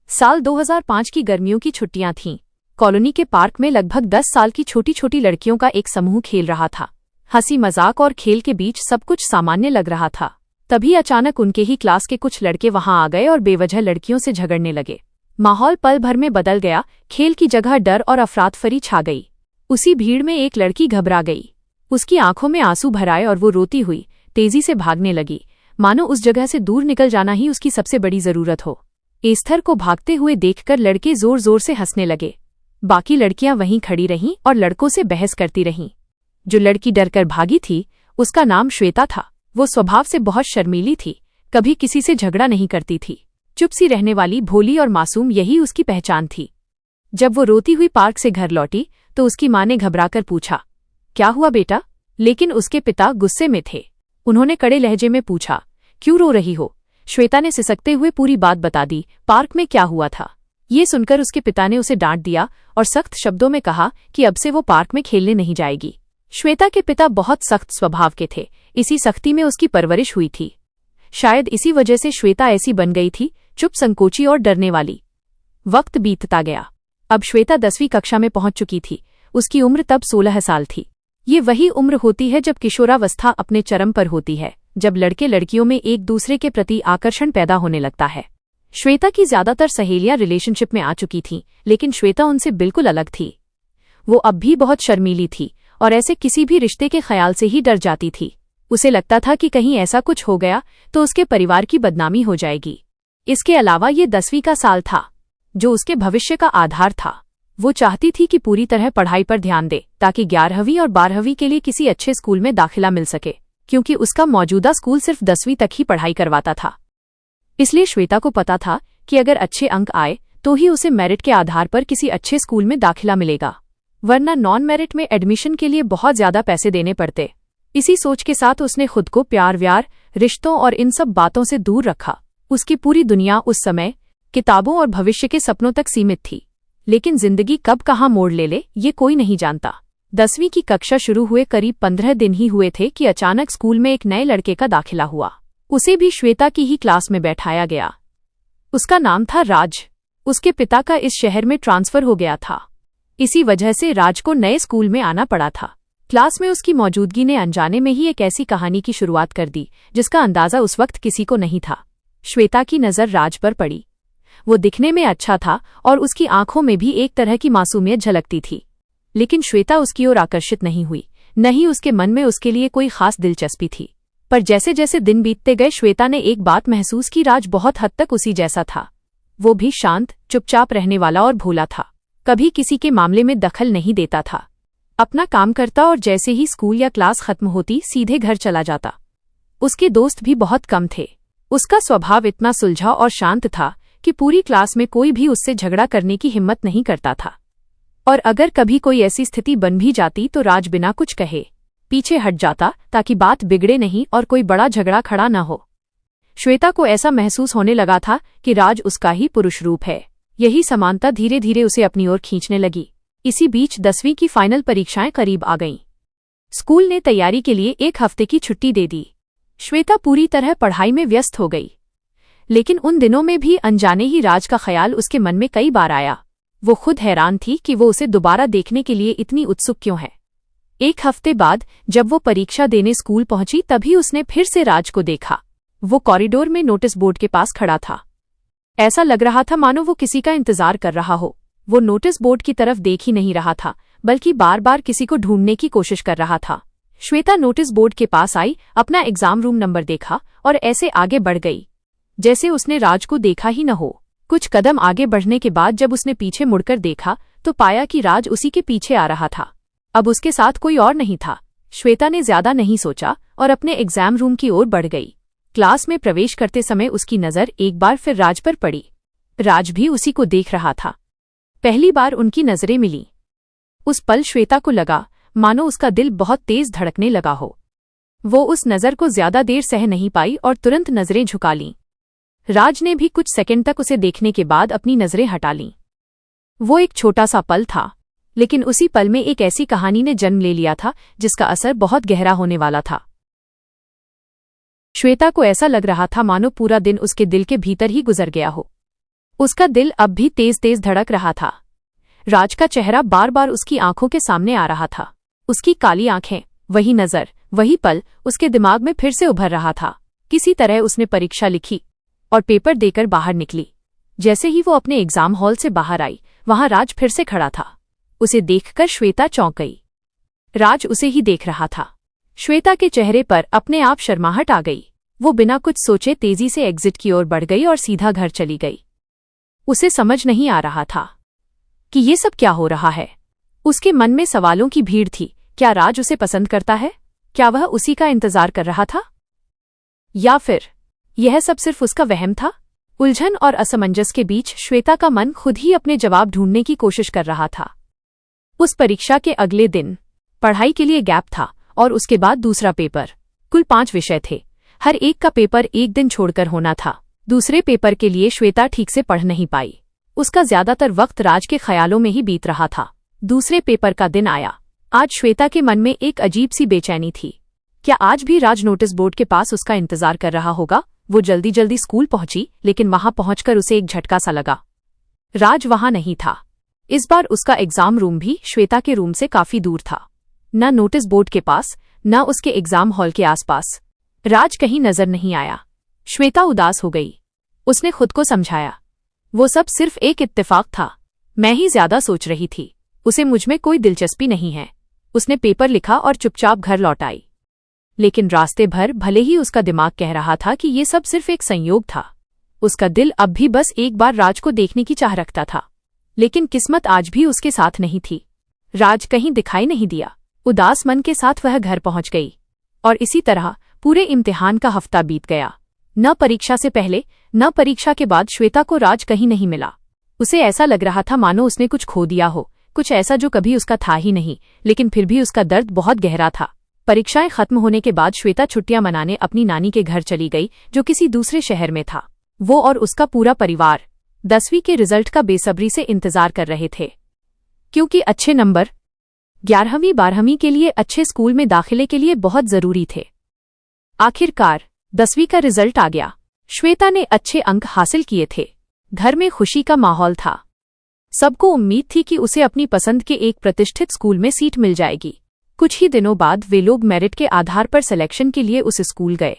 साल 2005 की गर्मियों की छुट्टियां थीं। कॉलोनी के पार्क में लगभग 10 साल की छोटी छोटी लड़कियों का एक समूह खेल रहा था। हंसी मजाक और खेल के बीच सब कुछ सामान्य लग रहा था। तभी अचानक उनके ही क्लास के कुछ लड़के वहां आ गए और बेवजह लड़कियों से झगड़ने लगे। माहौल पल भर में बदल गया। खेल की जगह डर और अफरातफरी छा गई। उसी भीड़ में एक लड़की घबरा गई। उसकी आंखों में आंसू भर आए और वो रोती हुई तेजी से भागने लगी, मानो उस जगह से दूर निकल जाना ही उसकी सबसे बड़ी जरूरत हो। एस्थर को भागते हुए देखकर लड़के जोर जोर से हंसने लगे। बाकी लड़कियां वहीं खड़ी रहीं और लड़कों से बहस करती रहीं। जो लड़की डरकर भागी थी उसका नाम श्वेता था। वो स्वभाव से बहुत शर्मीली थी, कभी किसी से झगड़ा नहीं करती थी। चुप सी रहने वाली, भोली और मासूम, यही उसकी पहचान थी। जब वो रोती हुई पार्क से घर लौटी तो उसकी माँ ने घबराकर पूछा, क्या हुआ बेटा? लेकिन उसके पिता गुस्से में थे। उन्होंने कड़े लहजे में पूछा, क्यों रो रही हो? श्वेता ने सिसकते हुए पूरी बात बता दी। पार्क में क्या हुआ था ये सुनकर उसके पिता ने उसे डांट दिया और सख्त शब्दों में कहा कि अब से वो पार्क में खेलने नहीं जाएगी। श्वेता के पिता बहुत सख्त स्वभाव के थे। इसी सख्ती में उसकी परवरिश हुई थी। शायद इसी वजह से श्वेता ऐसी बन गई थी, चुप, संकोची और डरने वाली। वक्त बीतता गया। अब श्वेता 10वीं कक्षा में पहुंच चुकी थी। उसकी उम्र तब 16 साल थी। ये वही उम्र होती है जब किशोरावस्था अपने चरम पर होती है, जब लड़के लड़कियों में एक दूसरे के प्रति आकर्षण पैदा होने लगता है। श्वेता की ज्यादातर सहेलियां रिलेशनशिप में आ चुकी थीं, लेकिन श्वेता उनसे बिल्कुल अलग थी। वो अब भी बहुत शर्मीली थी और ऐसे किसी भी रिश्ते के ख्याल से ही डर जाती थी। उसे लगता था कि कहीं ऐसा कुछ हो गया तो उसके परिवार की बदनामी हो जाएगी। इसके अलावा ये 10वीं का साल था, जो उसके भविष्य का आधार था। वो चाहती थी कि पूरी तरह पढ़ाई पर ध्यान दे, ताकि 11वीं और 12वीं के लिए किसी अच्छे स्कूल में दाखिला मिल सके, क्योंकि उसका मौजूदा स्कूल सिर्फ 10वीं तक ही पढ़ाई करवाता था। इसलिए श्वेता को पता था कि अगर अच्छे अंक आए तो ही उसे मेरिट के आधार पर किसी अच्छे स्कूल में दाखिला मिलेगा, वरना नॉन मेरिट में एडमिशन के लिए बहुत ज्यादा पैसे देने पड़ते। इसी सोच के साथ उसने खुद को प्यार व्यार, रिश्तों और इन सब बातों से दूर रखा। उसकी पूरी दुनिया उस समय किताबों और भविष्य के सपनों तक सीमित थी। लेकिन जिंदगी कब कहाँ मोड़ ले ये कोई नहीं जानता। 10वीं की कक्षा शुरू हुए करीब 15 दिन ही हुए थे कि अचानक स्कूल में एक नए लड़के का दाखिला हुआ। उसे भी श्वेता की ही क्लास में बैठाया गया। उसका नाम था राज। उसके पिता का इस शहर में ट्रांसफर हो गया था। इसी वजह से राज को नए स्कूल में आना पड़ा था। क्लास में उसकी मौजूदगी ने अनजाने में ही एक ऐसी कहानी की शुरुआत कर दी जिसका अंदाजा उस वक्त किसी को नहीं था। श्वेता की नज़र राज पर पड़ी। वो दिखने में अच्छा था और उसकी आंखों में भी एक तरह की मासूमियत झलकती थी। लेकिन श्वेता उसकी ओर आकर्षित नहीं हुई, न ही उसके मन में उसके लिए कोई खास दिलचस्पी थी। पर जैसे जैसे दिन बीतते गए श्वेता ने एक बात महसूस की, राज बहुत हद तक उसी जैसा था। वो भी शांत, चुपचाप रहने वाला और भोला था। कभी किसी के मामले में दखल नहीं देता था। अपना काम करता और जैसे ही स्कूल या क्लास खत्म होती सीधे घर चला जाता। उसके दोस्त भी बहुत कम थे। उसका स्वभाव इतना सुलझा और शांत था कि पूरी क्लास में कोई भी उससे झगड़ा करने की हिम्मत नहीं करता था। और अगर कभी कोई ऐसी स्थिति बन भी जाती तो राज बिना कुछ कहे पीछे हट जाता, ताकि बात बिगड़े नहीं और कोई बड़ा झगड़ा खड़ा न हो। श्वेता को ऐसा महसूस होने लगा था कि राज उसका ही पुरुष रूप है। यही समानता धीरे धीरे उसे अपनी ओर खींचने लगी। इसी बीच 10वीं की फाइनल परीक्षाएं करीब आ गईं। स्कूल ने तैयारी के लिए 1 हफ्ते की छुट्टी दे दी। श्वेता पूरी तरह पढ़ाई में व्यस्त हो गई। लेकिन उन दिनों में भी अनजाने ही राज का ख्याल उसके मन में कई बार आया। वो खुद हैरान थी कि वो उसे दोबारा देखने के लिए इतनी उत्सुक क्यों है। 1 हफ्ते बाद जब वो परीक्षा देने स्कूल पहुंची तभी उसने फिर से राज को देखा। वो कॉरिडोर में नोटिस बोर्ड के पास खड़ा था। ऐसा लग रहा था मानो वो किसी का इंतजार कर रहा हो। वो नोटिस बोर्ड की तरफ देख ही नहीं रहा था, बल्कि बार बार किसी को ढूंढने की कोशिश कर रहा था। श्वेता नोटिस बोर्ड के पास आई, अपना एग्जाम रूम नंबर देखा और ऐसे आगे बढ़ गई जैसे उसने राज को देखा ही न हो। कुछ कदम आगे बढ़ने के बाद जब उसने पीछे मुड़कर देखा तो पाया कि राज उसी के पीछे आ रहा था। अब उसके साथ कोई और नहीं था। श्वेता ने ज्यादा नहीं सोचा और अपने एग्जाम रूम की ओर बढ़ गई। क्लास में प्रवेश करते समय उसकी नज़र एक बार फिर राज पर पड़ी। राज भी उसी को देख रहा था। पहली बार उनकी नजरें मिली। उस पल श्वेता को लगा मानो उसका दिल बहुत तेज धड़कने लगा हो। वो उस नज़र को ज्यादा देर सह नहीं पाई और तुरंत नजरें झुका लीं। राज ने भी कुछ सेकंड तक उसे देखने के बाद अपनी नजरें हटा लीं। वो एक छोटा सा पल था, लेकिन उसी पल में एक ऐसी कहानी ने जन्म ले लिया था जिसका असर बहुत गहरा होने वाला था। श्वेता को ऐसा लग रहा था मानो पूरा दिन उसके दिल के भीतर ही गुजर गया हो। उसका दिल अब भी तेज तेज धड़क रहा था। राज का चेहरा बार बार उसकी आंखों के सामने आ रहा था। उसकी काली आंखें, वही नजर, वही पल उसके दिमाग में फिर से उभर रहा था। किसी तरह उसने परीक्षा लिखी और पेपर देकर बाहर निकली। जैसे ही वो अपने एग्जाम हॉल से बाहर आई, वहां राज फिर से खड़ा था। उसे देखकर श्वेता चौंक गई। राज उसे ही देख रहा था। श्वेता के चेहरे पर अपने आप शर्माहट आ गई। वो बिना कुछ सोचे तेजी से एग्जिट की ओर बढ़ गई और सीधा घर चली गई। उसे समझ नहीं आ रहा था कि ये सब क्या हो रहा है। उसके मन में सवालों की भीड़ थी। क्या राज उसे पसंद करता है? क्या वह उसी का इंतजार कर रहा था? या फिर यह सब सिर्फ उसका वहम था? उलझन और असमंजस के बीच श्वेता का मन खुद ही अपने जवाब ढूंढने की कोशिश कर रहा था। उस परीक्षा के अगले दिन पढ़ाई के लिए गैप था और उसके बाद दूसरा पेपर। कुल 5 विषय थे। हर एक का पेपर एक दिन छोड़कर होना था। दूसरे पेपर के लिए श्वेता ठीक से पढ़ नहीं पाई। उसका ज्यादातर वक्त राज के ख्यालों में ही बीत रहा था। दूसरे पेपर का दिन आया। आज श्वेता के मन में एक अजीब सी बेचैनी थी। क्या आज भी राज नोटिस बोर्ड के पास उसका इंतजार कर रहा होगा? वो जल्दी जल्दी स्कूल पहुंची, लेकिन वहां पहुंचकर उसे एक झटका सा लगा। राज वहां नहीं था। इस बार उसका एग्जाम रूम भी श्वेता के रूम से काफी दूर था। न नोटिस बोर्ड के पास, न उसके एग्जाम हॉल के आसपास। राज कहीं नजर नहीं आया। श्वेता उदास हो गई। उसने खुद को समझाया, वो सब सिर्फ एक इत्तेफाक था। मैं ही ज्यादा सोच रही थी। उसे मुझमें कोई दिलचस्पी नहीं है। उसने पेपर लिखा और चुपचाप घर लौट आई। लेकिन रास्ते भर भले ही उसका दिमाग कह रहा था कि ये सब सिर्फ एक संयोग था, उसका दिल अब भी बस एक बार राज को देखने की चाह रखता था। लेकिन किस्मत आज भी उसके साथ नहीं थी। राज कहीं दिखाई नहीं दिया। उदास मन के साथ वह घर पहुंच गई। और इसी तरह पूरे इम्तिहान का हफ्ता बीत गया। न परीक्षा से पहले न परीक्षा के बाद श्वेता को राज कहीं नहीं मिला। उसे ऐसा लग रहा था मानो उसने कुछ खो दिया हो, कुछ ऐसा जो कभी उसका था ही नहीं। लेकिन फिर भी उसका दर्द बहुत गहरा था। परीक्षाएं खत्म होने के बाद श्वेता छुट्टियां मनाने अपनी नानी के घर चली गई, जो किसी दूसरे शहर में था। वो और उसका पूरा परिवार 10वीं के रिजल्ट का बेसब्री से इंतजार कर रहे थे, क्योंकि अच्छे नंबर 11वीं 12वीं के लिए अच्छे स्कूल में दाखिले के लिए बहुत जरूरी थे। आखिरकार 10वीं का रिजल्ट आ गया। श्वेता ने अच्छे अंक हासिल किए थे। घर में खुशी का माहौल था। सबको उम्मीद थी कि उसे अपनी पसंद के एक प्रतिष्ठित स्कूल में सीट मिल जाएगी। कुछ ही दिनों बाद वे लोग मेरिट के आधार पर सिलेक्शन के लिए उस स्कूल गए।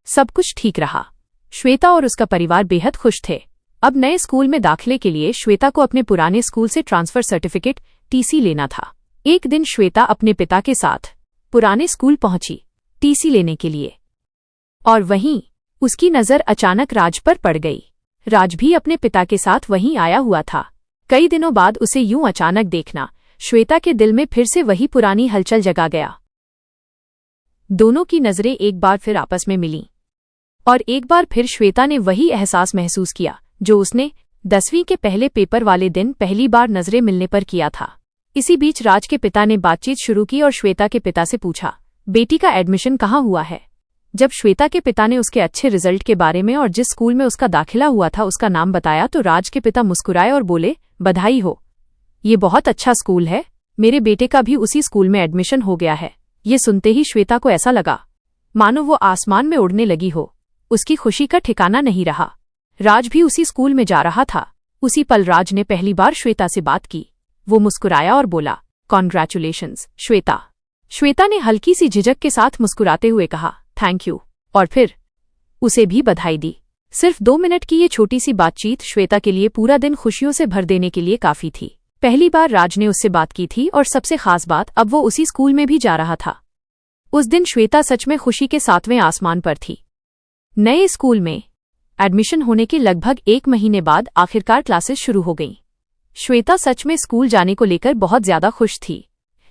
सब कुछ ठीक रहा। श्वेता और उसका परिवार बेहद खुश थे। अब नए स्कूल में दाखिले के लिए श्वेता को अपने पुराने स्कूल से ट्रांसफर सर्टिफिकेट टीसी लेना था। एक दिन श्वेता अपने पिता के साथ पुराने स्कूल पहुंची टीसी लेने के लिए, और वहीं उसकी नजर अचानक राज पर पड़ गई। राज भी अपने पिता के साथ वहीं आया हुआ था। कई दिनों बाद उसे यूं अचानक देखना श्वेता के दिल में फिर से वही पुरानी हलचल जगा गया। दोनों की नजरें एक बार फिर आपस में मिलीं, और एक बार फिर श्वेता ने वही एहसास महसूस किया जो उसने 10वीं के पहले पेपर वाले दिन पहली बार नजरें मिलने पर किया था। इसी बीच राज के पिता ने बातचीत शुरू की और श्वेता के पिता से पूछा, बेटी का एडमिशन कहाँ हुआ है? जब श्वेता के पिता ने उसके अच्छे रिजल्ट के बारे में और जिस स्कूल में उसका दाखिला हुआ था उसका नाम बताया, तो राज के पिता मुस्कुराए और बोले, बधाई हो, ये बहुत अच्छा स्कूल है। मेरे बेटे का भी उसी स्कूल में एडमिशन हो गया है। ये सुनते ही श्वेता को ऐसा लगा मानो वो आसमान में उड़ने लगी हो। उसकी खुशी का ठिकाना नहीं रहा। राज भी उसी स्कूल में जा रहा था। उसी पल राज ने पहली बार श्वेता से बात की। वो मुस्कुराया और बोला, कॉन्ग्रेचुलेशंस श्वेता। श्वेता ने हल्की सी झिझक के साथ मुस्कुराते हुए कहा, थैंक यू, और फिर उसे भी बधाई दी। सिर्फ 2 मिनट की ये छोटी सी बातचीत श्वेता के लिए पूरा दिन खुशियों से भर देने के लिए काफी थी। पहली बार राज ने उससे बात की थी, और सबसे खास बात, अब वो उसी स्कूल में भी जा रहा था। उस दिन श्वेता सच में खुशी के 7वें आसमान पर थी। नए स्कूल में एडमिशन होने के लगभग 1 महीने बाद आखिरकार क्लासेस शुरू हो गईं। श्वेता सच में स्कूल जाने को लेकर बहुत ज्यादा खुश थी।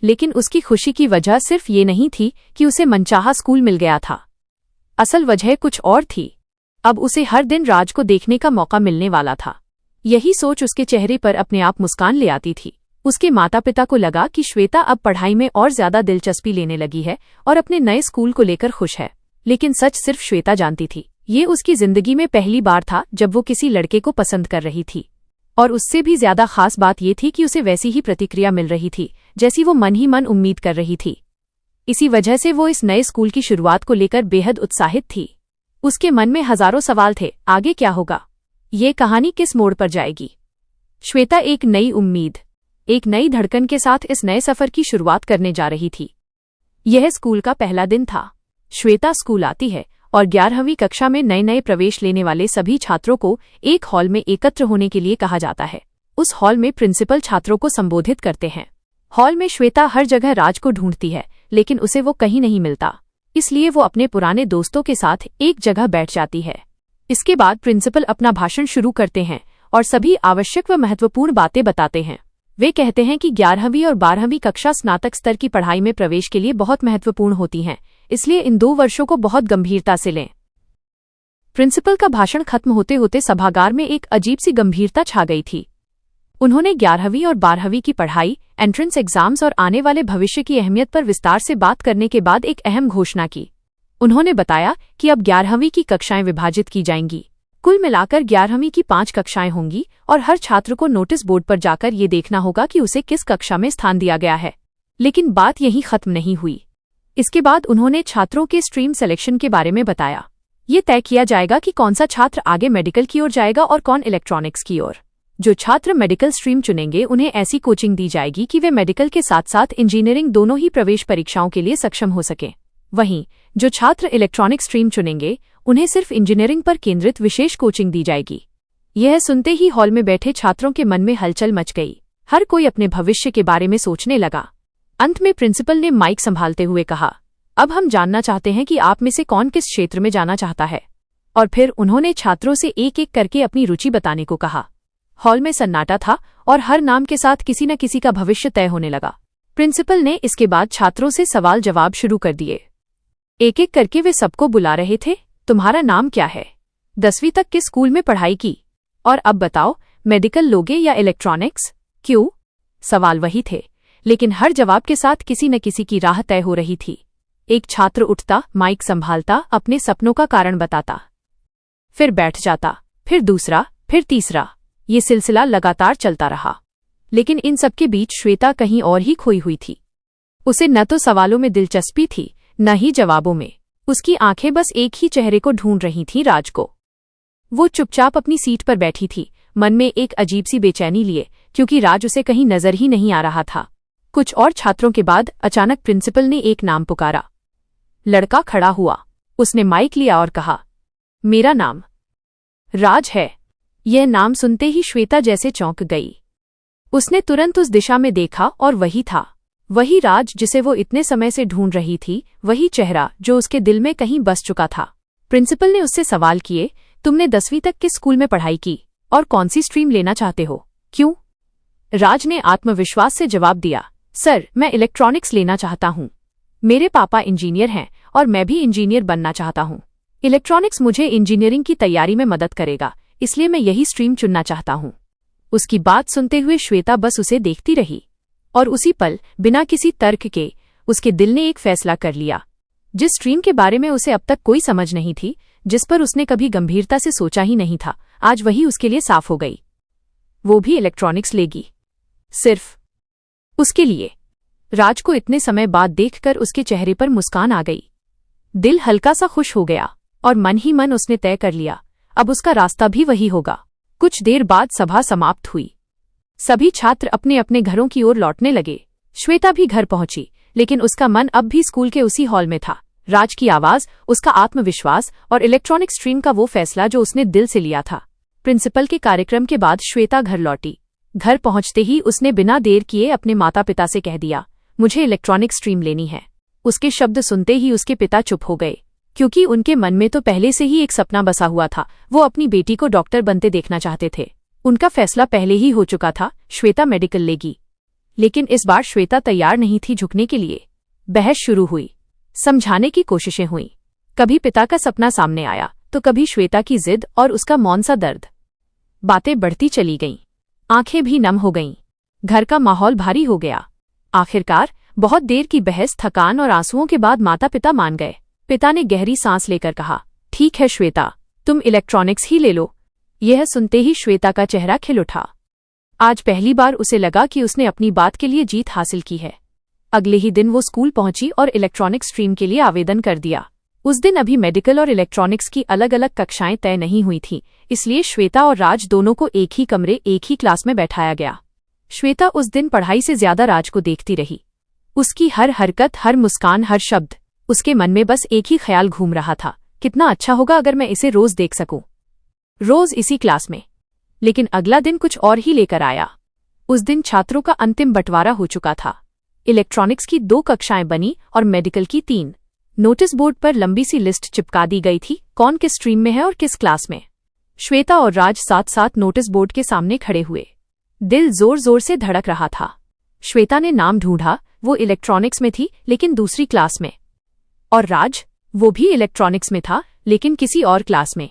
लेकिन उसकी खुशी की वजह सिर्फ ये नहीं थी कि उसे मनचाहा स्कूल मिल गया था। असल वजह कुछ और थी। अब उसे हर दिन राज को देखने का मौका मिलने वाला था। यही सोच उसके चेहरे पर अपने आप मुस्कान ले आती थी। उसके माता पिता को लगा कि श्वेता अब पढ़ाई में और ज्यादा दिलचस्पी लेने लगी है और अपने नए स्कूल को लेकर खुश है। लेकिन सच सिर्फ श्वेता जानती थी। ये उसकी जिंदगी में पहली बार था जब वो किसी लड़के को पसंद कर रही थी। और उससे भी ज्यादा खास बात ये थी कि उसे वैसी ही प्रतिक्रिया मिल रही थी जैसी वो मन ही मन उम्मीद कर रही थी। इसी वजह से वो इस नए स्कूल की शुरुआत को लेकर बेहद उत्साहित थी। उसके मन में हजारों सवाल थे। आगे क्या होगा? ये कहानी किस मोड़ पर जाएगी? श्वेता एक नई उम्मीद, एक नई धड़कन के साथ इस नए सफर की शुरुआत करने जा रही थी। यह स्कूल का पहला दिन था। श्वेता स्कूल आती है और 11वीं कक्षा में नए नए प्रवेश लेने वाले सभी छात्रों को एक हॉल में एकत्र होने के लिए कहा जाता है। उस हॉल में प्रिंसिपल छात्रों को संबोधित करते हैं। हॉल में श्वेता हर जगह राज को ढूंढती है, लेकिन उसे वो कहीं नहीं मिलता। इसलिए वो अपने पुराने दोस्तों के साथ एक जगह बैठ जाती है। इसके बाद प्रिंसिपल अपना भाषण शुरू करते हैं और सभी आवश्यक व महत्वपूर्ण बातें बताते हैं। वे कहते हैं कि 11वीं और 12वीं कक्षा स्नातक स्तर की पढ़ाई में प्रवेश के लिए बहुत महत्वपूर्ण होती हैं, इसलिए इन 2 वर्षों को बहुत गंभीरता से लें। प्रिंसिपल का भाषण खत्म होते होते सभागार में एक अजीब सी गंभीरता छा गई थी। उन्होंने 11वीं और 12वीं की पढ़ाई, एंट्रेंस एग्जाम्स और आने वाले भविष्य की अहमियत पर विस्तार से बात करने के बाद एक अहम घोषणा की। उन्होंने बताया कि अब 11वीं की कक्षाएं विभाजित की जाएंगी। कुल मिलाकर 11वीं की 5 कक्षाएं होंगी और हर छात्र को नोटिस बोर्ड पर जाकर ये देखना होगा कि उसे किस कक्षा में स्थान दिया गया है। लेकिन बात यहीं खत्म नहीं हुई। इसके बाद उन्होंने छात्रों के स्ट्रीम सिलेक्शन के बारे में बताया। ये तय किया जाएगा कि कौन सा छात्र आगे मेडिकल की ओर जाएगा और कौन इलेक्ट्रॉनिक्स की ओर। जो छात्र मेडिकल स्ट्रीम चुनेंगे उन्हें ऐसी कोचिंग दी जाएगी कि वे मेडिकल के साथ साथ इंजीनियरिंग दोनों ही प्रवेश परीक्षाओं के लिए सक्षम हो सकें। वहीं जो छात्र इलेक्ट्रॉनिक स्ट्रीम चुनेंगे उन्हें सिर्फ इंजीनियरिंग पर केंद्रित विशेष कोचिंग दी जाएगी। यह सुनते ही हॉल में बैठे छात्रों के मन में हलचल मच गई। हर कोई अपने भविष्य के बारे में सोचने लगा। अंत में प्रिंसिपल ने माइक संभालते हुए कहा, अब हम जानना चाहते हैं कि आप में से कौन किस क्षेत्र में जाना चाहता है। और फिर उन्होंने छात्रों से एक एक करके अपनी रुचि बताने को कहा। हॉल में सन्नाटा था और हर नाम के साथ किसी न किसी का भविष्य तय होने लगा। प्रिंसिपल ने इसके बाद छात्रों से सवाल जवाब शुरू कर दिए। एक एक करके वे सबको बुला रहे थे। तुम्हारा नाम क्या है? 10वीं तक किस स्कूल में पढ़ाई की? और अब बताओ, मेडिकल लोगे या इलेक्ट्रॉनिक्स? क्यों? सवाल वही थे, लेकिन हर जवाब के साथ किसी न किसी की राह तय हो रही थी। एक छात्र उठता, माइक संभालता, अपने सपनों का कारण बताता, फिर बैठ जाता, फिर दूसरा, फिर तीसरा। ये सिलसिला लगातार चलता रहा। लेकिन इन सबके बीच श्वेता कहीं और ही खोई हुई थी। उसे न तो सवालों में दिलचस्पी थी, न ही जवाबों में। उसकी आंखें बस एक ही चेहरे को ढूंढ रही थीं, राज को। वो चुपचाप अपनी सीट पर बैठी थी, मन में एक अजीब सी बेचैनी लिए, क्योंकि राज उसे कहीं नजर ही नहीं आ रहा था। कुछ और छात्रों के बाद अचानक प्रिंसिपल ने एक नाम पुकारा। लड़का खड़ा हुआ। उसने माइक लिया और कहा, मेरा नाम राज है। यह नाम सुनते ही श्वेता जैसे चौंक गई। उसने तुरंत उस दिशा में देखा और वही था, वही राज जिसे वो इतने समय से ढूंढ रही थी, वही चेहरा जो उसके दिल में कहीं बस चुका था। प्रिंसिपल ने उससे सवाल किए, तुमने 10वीं तक किस स्कूल में पढ़ाई की और कौन सी स्ट्रीम लेना चाहते हो? क्यों? राज ने आत्मविश्वास से जवाब दिया, सर, मैं इलेक्ट्रॉनिक्स लेना चाहता हूँ। मेरे पापा इंजीनियर हैं और मैं भी इंजीनियर बनना चाहता हूँ। इलेक्ट्रॉनिक्स मुझे इंजीनियरिंग की तैयारी में मदद करेगा, इसलिए मैं यही स्ट्रीम चुनना चाहता हूँ। उसकी बात सुनते हुए श्वेता बस उसे देखती रही और उसी पल, बिना किसी तर्क के, उसके दिल ने एक फैसला कर लिया। जिस स्ट्रीम के बारे में उसे अब तक कोई समझ नहीं थी, जिस पर उसने कभी गंभीरता से सोचा ही नहीं था, आज वही उसके लिए साफ हो गई। वो भी इलेक्ट्रॉनिक्स लेगी, सिर्फ उसके लिए। राज को इतने समय बाद देखकर उसके चेहरे पर मुस्कान आ गई। दिल हल्का सा खुश हो गया और मन ही मन उसने तय कर लिया, अब उसका रास्ता भी वही होगा। कुछ देर बाद सभा समाप्त हुई। सभी छात्र अपने अपने घरों की ओर लौटने लगे। श्वेता भी घर पहुंची, लेकिन उसका मन अब भी स्कूल के उसी हॉल में था। राज की आवाज, उसका आत्मविश्वास और इलेक्ट्रॉनिक स्ट्रीम का वो फैसला जो उसने दिल से लिया था। प्रिंसिपल के कार्यक्रम के बाद श्वेता घर लौटी। घर पहुंचते ही उसने बिना देर किए अपने माता पिता से कह दिया, मुझे इलेक्ट्रॉनिक स्ट्रीम लेनी है। उसके शब्द सुनते ही उसके पिता चुप हो गए, क्योंकि उनके मन में तो पहले से ही एक सपना बसा हुआ था। वो अपनी बेटी को डॉक्टर बनते देखना चाहते थे। उनका फैसला पहले ही हो चुका था, श्वेता मेडिकल लेगी। लेकिन इस बार श्वेता तैयार नहीं थी झुकने के लिए। बहस शुरू हुई, समझाने की कोशिशें हुईं। कभी पिता का सपना सामने आया, तो कभी श्वेता की जिद और उसका मौन सा दर्द। बातें बढ़ती चली गईं, आंखें भी नम हो गईं। घर का माहौल भारी हो गया। आखिरकार बहुत देर की बहस, थकान और आंसुओं के बाद माता पिता मान गए। पिता ने गहरी सांस लेकर कहा, ठीक है श्वेता, तुम इलेक्ट्रॉनिक्स ही ले लो। यह सुनते ही श्वेता का चेहरा खिल उठा। आज पहली बार उसे लगा कि उसने अपनी बात के लिए जीत हासिल की है। अगले ही दिन वो स्कूल पहुंची और इलेक्ट्रॉनिक स्ट्रीम के लिए आवेदन कर दिया। उस दिन अभी मेडिकल और इलेक्ट्रॉनिक्स की अलग अलग कक्षाएं तय नहीं हुई थीं, इसलिए श्वेता और राज दोनों को एक ही कमरे एक ही क्लास में बैठाया गया। श्वेता उस दिन पढ़ाई से ज्यादा राज को देखती रही। उसकी हर हरकत, हर मुस्कान, हर शब्द, उसके मन में बस एक ही ख्याल घूम रहा था, कितना अच्छा होगा अगर मैं इसे रोज देख सकूं, रोज इसी क्लास में। लेकिन अगला दिन कुछ और ही लेकर आया। उस दिन छात्रों का अंतिम बंटवारा हो चुका था। इलेक्ट्रॉनिक्स की 2 कक्षाएं बनी और मेडिकल की 3। नोटिस बोर्ड पर लंबी सी लिस्ट चिपका दी गई थी, कौन किस स्ट्रीम में है और किस क्लास में। श्वेता और राज साथ साथ नोटिस बोर्ड के सामने खड़े हुए। दिल जोर जोर से धड़क रहा था। श्वेता ने नाम ढूंढा, वो इलेक्ट्रॉनिक्स में थी लेकिन दूसरी क्लास में। और राज, वो भी इलेक्ट्रॉनिक्स में था लेकिन किसी और क्लास में।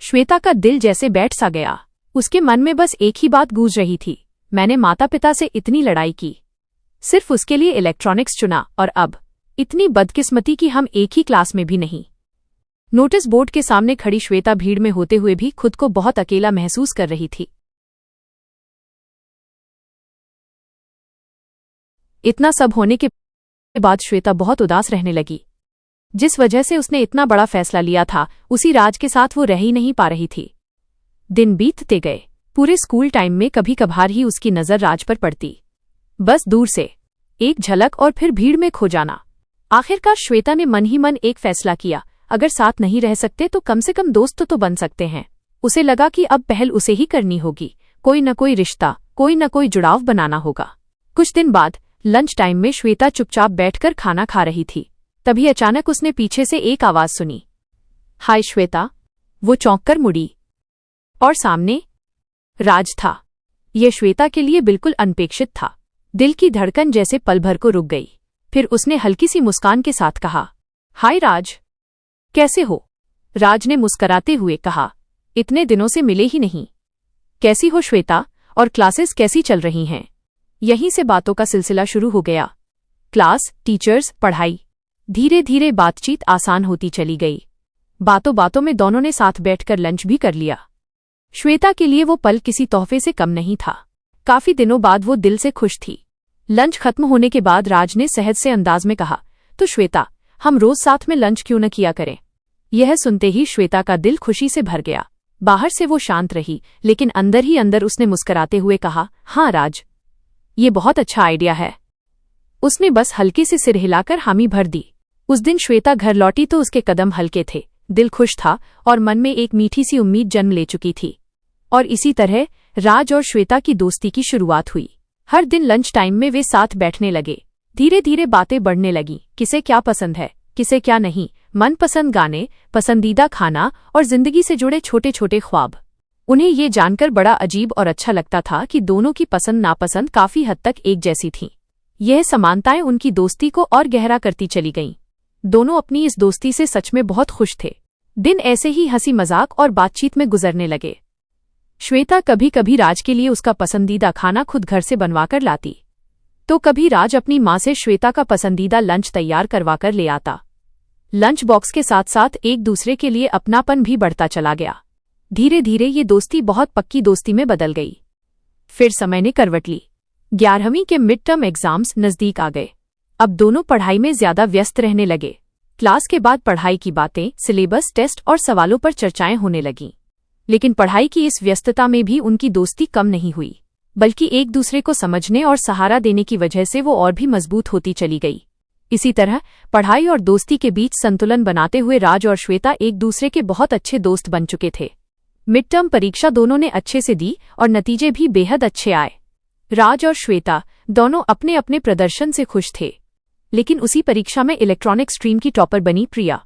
श्वेता का दिल जैसे बैठ सा गया। उसके मन में बस एक ही बात गूंज रही थी, मैंने माता पिता से इतनी लड़ाई की, सिर्फ उसके लिए इलेक्ट्रॉनिक्स चुना, और अब इतनी बदकिस्मती कि हम एक ही क्लास में भी नहीं। नोटिस बोर्ड के सामने खड़ी श्वेता भीड़ में होते हुए भी खुद को बहुत अकेला महसूस कर रही थी। इतना सब होने के बाद श्वेता बहुत उदास रहने लगी। जिस वजह से उसने इतना बड़ा फैसला लिया था, उसी राज के साथ वो रह ही नहीं पा रही थी। दिन बीतते गए। पूरे स्कूल टाइम में कभी कभार ही उसकी नजर राज पर पड़ती, बस दूर से एक झलक और फिर भीड़ में खो जाना। आखिरकार श्वेता ने मन ही मन एक फैसला किया, अगर साथ नहीं रह सकते तो कम से कम दोस्त तो बन सकते हैं। उसे लगा कि अब पहल उसे ही करनी होगी, कोई न कोई रिश्ता, कोई न कोई जुड़ाव बनाना होगा। कुछ दिन बाद लंच टाइम में श्वेता चुपचाप बैठकर खाना खा रही थी। तभी अचानक उसने पीछे से एक आवाज सुनी, हाय श्वेता। वो चौंककर मुड़ी और सामने राज था। यह श्वेता के लिए बिल्कुल अनपेक्षित था। दिल की धड़कन जैसे पल भर को रुक गई। फिर उसने हल्की सी मुस्कान के साथ कहा, हाय राज, कैसे हो? राज ने मुस्कराते हुए कहा, इतने दिनों से मिले ही नहीं। कैसी हो श्वेता, और क्लासेस कैसी चल रही हैं? यहीं से बातों का सिलसिला शुरू हो गया। क्लास, टीचर्स, पढ़ाई। धीरे धीरे बातचीत आसान होती चली गई। बातों बातों में दोनों ने साथ बैठकर लंच भी कर लिया। श्वेता के लिए वो पल किसी तोहफे से कम नहीं था। काफी दिनों बाद वो दिल से खुश थी। लंच खत्म होने के बाद राज ने सहज से अंदाज में कहा, तो श्वेता, हम रोज साथ में लंच क्यों न किया करें? यह सुनते ही श्वेता का दिल खुशी से भर गया। बाहर से वो शांत रही, लेकिन अंदर ही अंदर उसने मुस्कुराते हुए कहा, हाँ राज, ये बहुत अच्छा आइडिया है। उसने बस हल्के से सिर हिलाकर हामी भर दी। उस दिन श्वेता घर लौटी तो उसके कदम हल्के थे, दिल खुश था और मन में एक मीठी सी उम्मीद जन्म ले चुकी थी। और इसी तरह राज और श्वेता की दोस्ती की शुरुआत हुई। हर दिन लंच टाइम में वे साथ बैठने लगे। धीरे धीरे बातें बढ़ने लगीं, किसे क्या पसंद है, किसे क्या नहीं, मनपसंद गाने, पसंदीदा खाना और जिंदगी से जुड़े छोटे छोटे ख्वाब। उन्हें ये जानकर बड़ा अजीब और अच्छा लगता था कि दोनों की पसंद नापसंद काफी हद तक एक जैसी थीं। यह समानताएं उनकी दोस्ती को और गहरा करती चली गईं। दोनों अपनी इस दोस्ती से सच में बहुत खुश थे। दिन ऐसे ही हंसी मजाक और बातचीत में गुजरने लगे। श्वेता कभी कभी राज के लिए उसका पसंदीदा खाना खुद घर से बनवाकर लाती, तो कभी राज अपनी माँ से श्वेता का पसंदीदा लंच तैयार करवाकर ले आता। लंच बॉक्स के साथ साथ एक दूसरे के लिए अपनापन भी बढ़ता चला गया। धीरे धीरे ये दोस्ती बहुत पक्की दोस्ती में बदल गई। फिर समय ने करवट ली। 11वीं के मिड टर्म एग्जाम्स नजदीक आ गए। अब दोनों पढ़ाई में ज्यादा व्यस्त रहने लगे। क्लास के बाद पढ़ाई की बातें, सिलेबस, टेस्ट और सवालों पर चर्चाएं होने लगीं। लेकिन पढ़ाई की इस व्यस्तता में भी उनकी दोस्ती कम नहीं हुई, बल्कि एक दूसरे को समझने और सहारा देने की वजह से वो और भी मजबूत होती चली गई। इसी तरह पढ़ाई और दोस्ती के बीच संतुलन बनाते हुए राज और श्वेता एक दूसरे के बहुत अच्छे दोस्त बन चुके थे। मिड टर्म परीक्षा दोनों ने अच्छे से दी और नतीजे भी बेहद अच्छे आए। राज और श्वेता दोनों अपने अपने प्रदर्शन से खुश थे। लेकिन उसी परीक्षा में इलेक्ट्रॉनिक स्ट्रीम की टॉपर बनी प्रिया।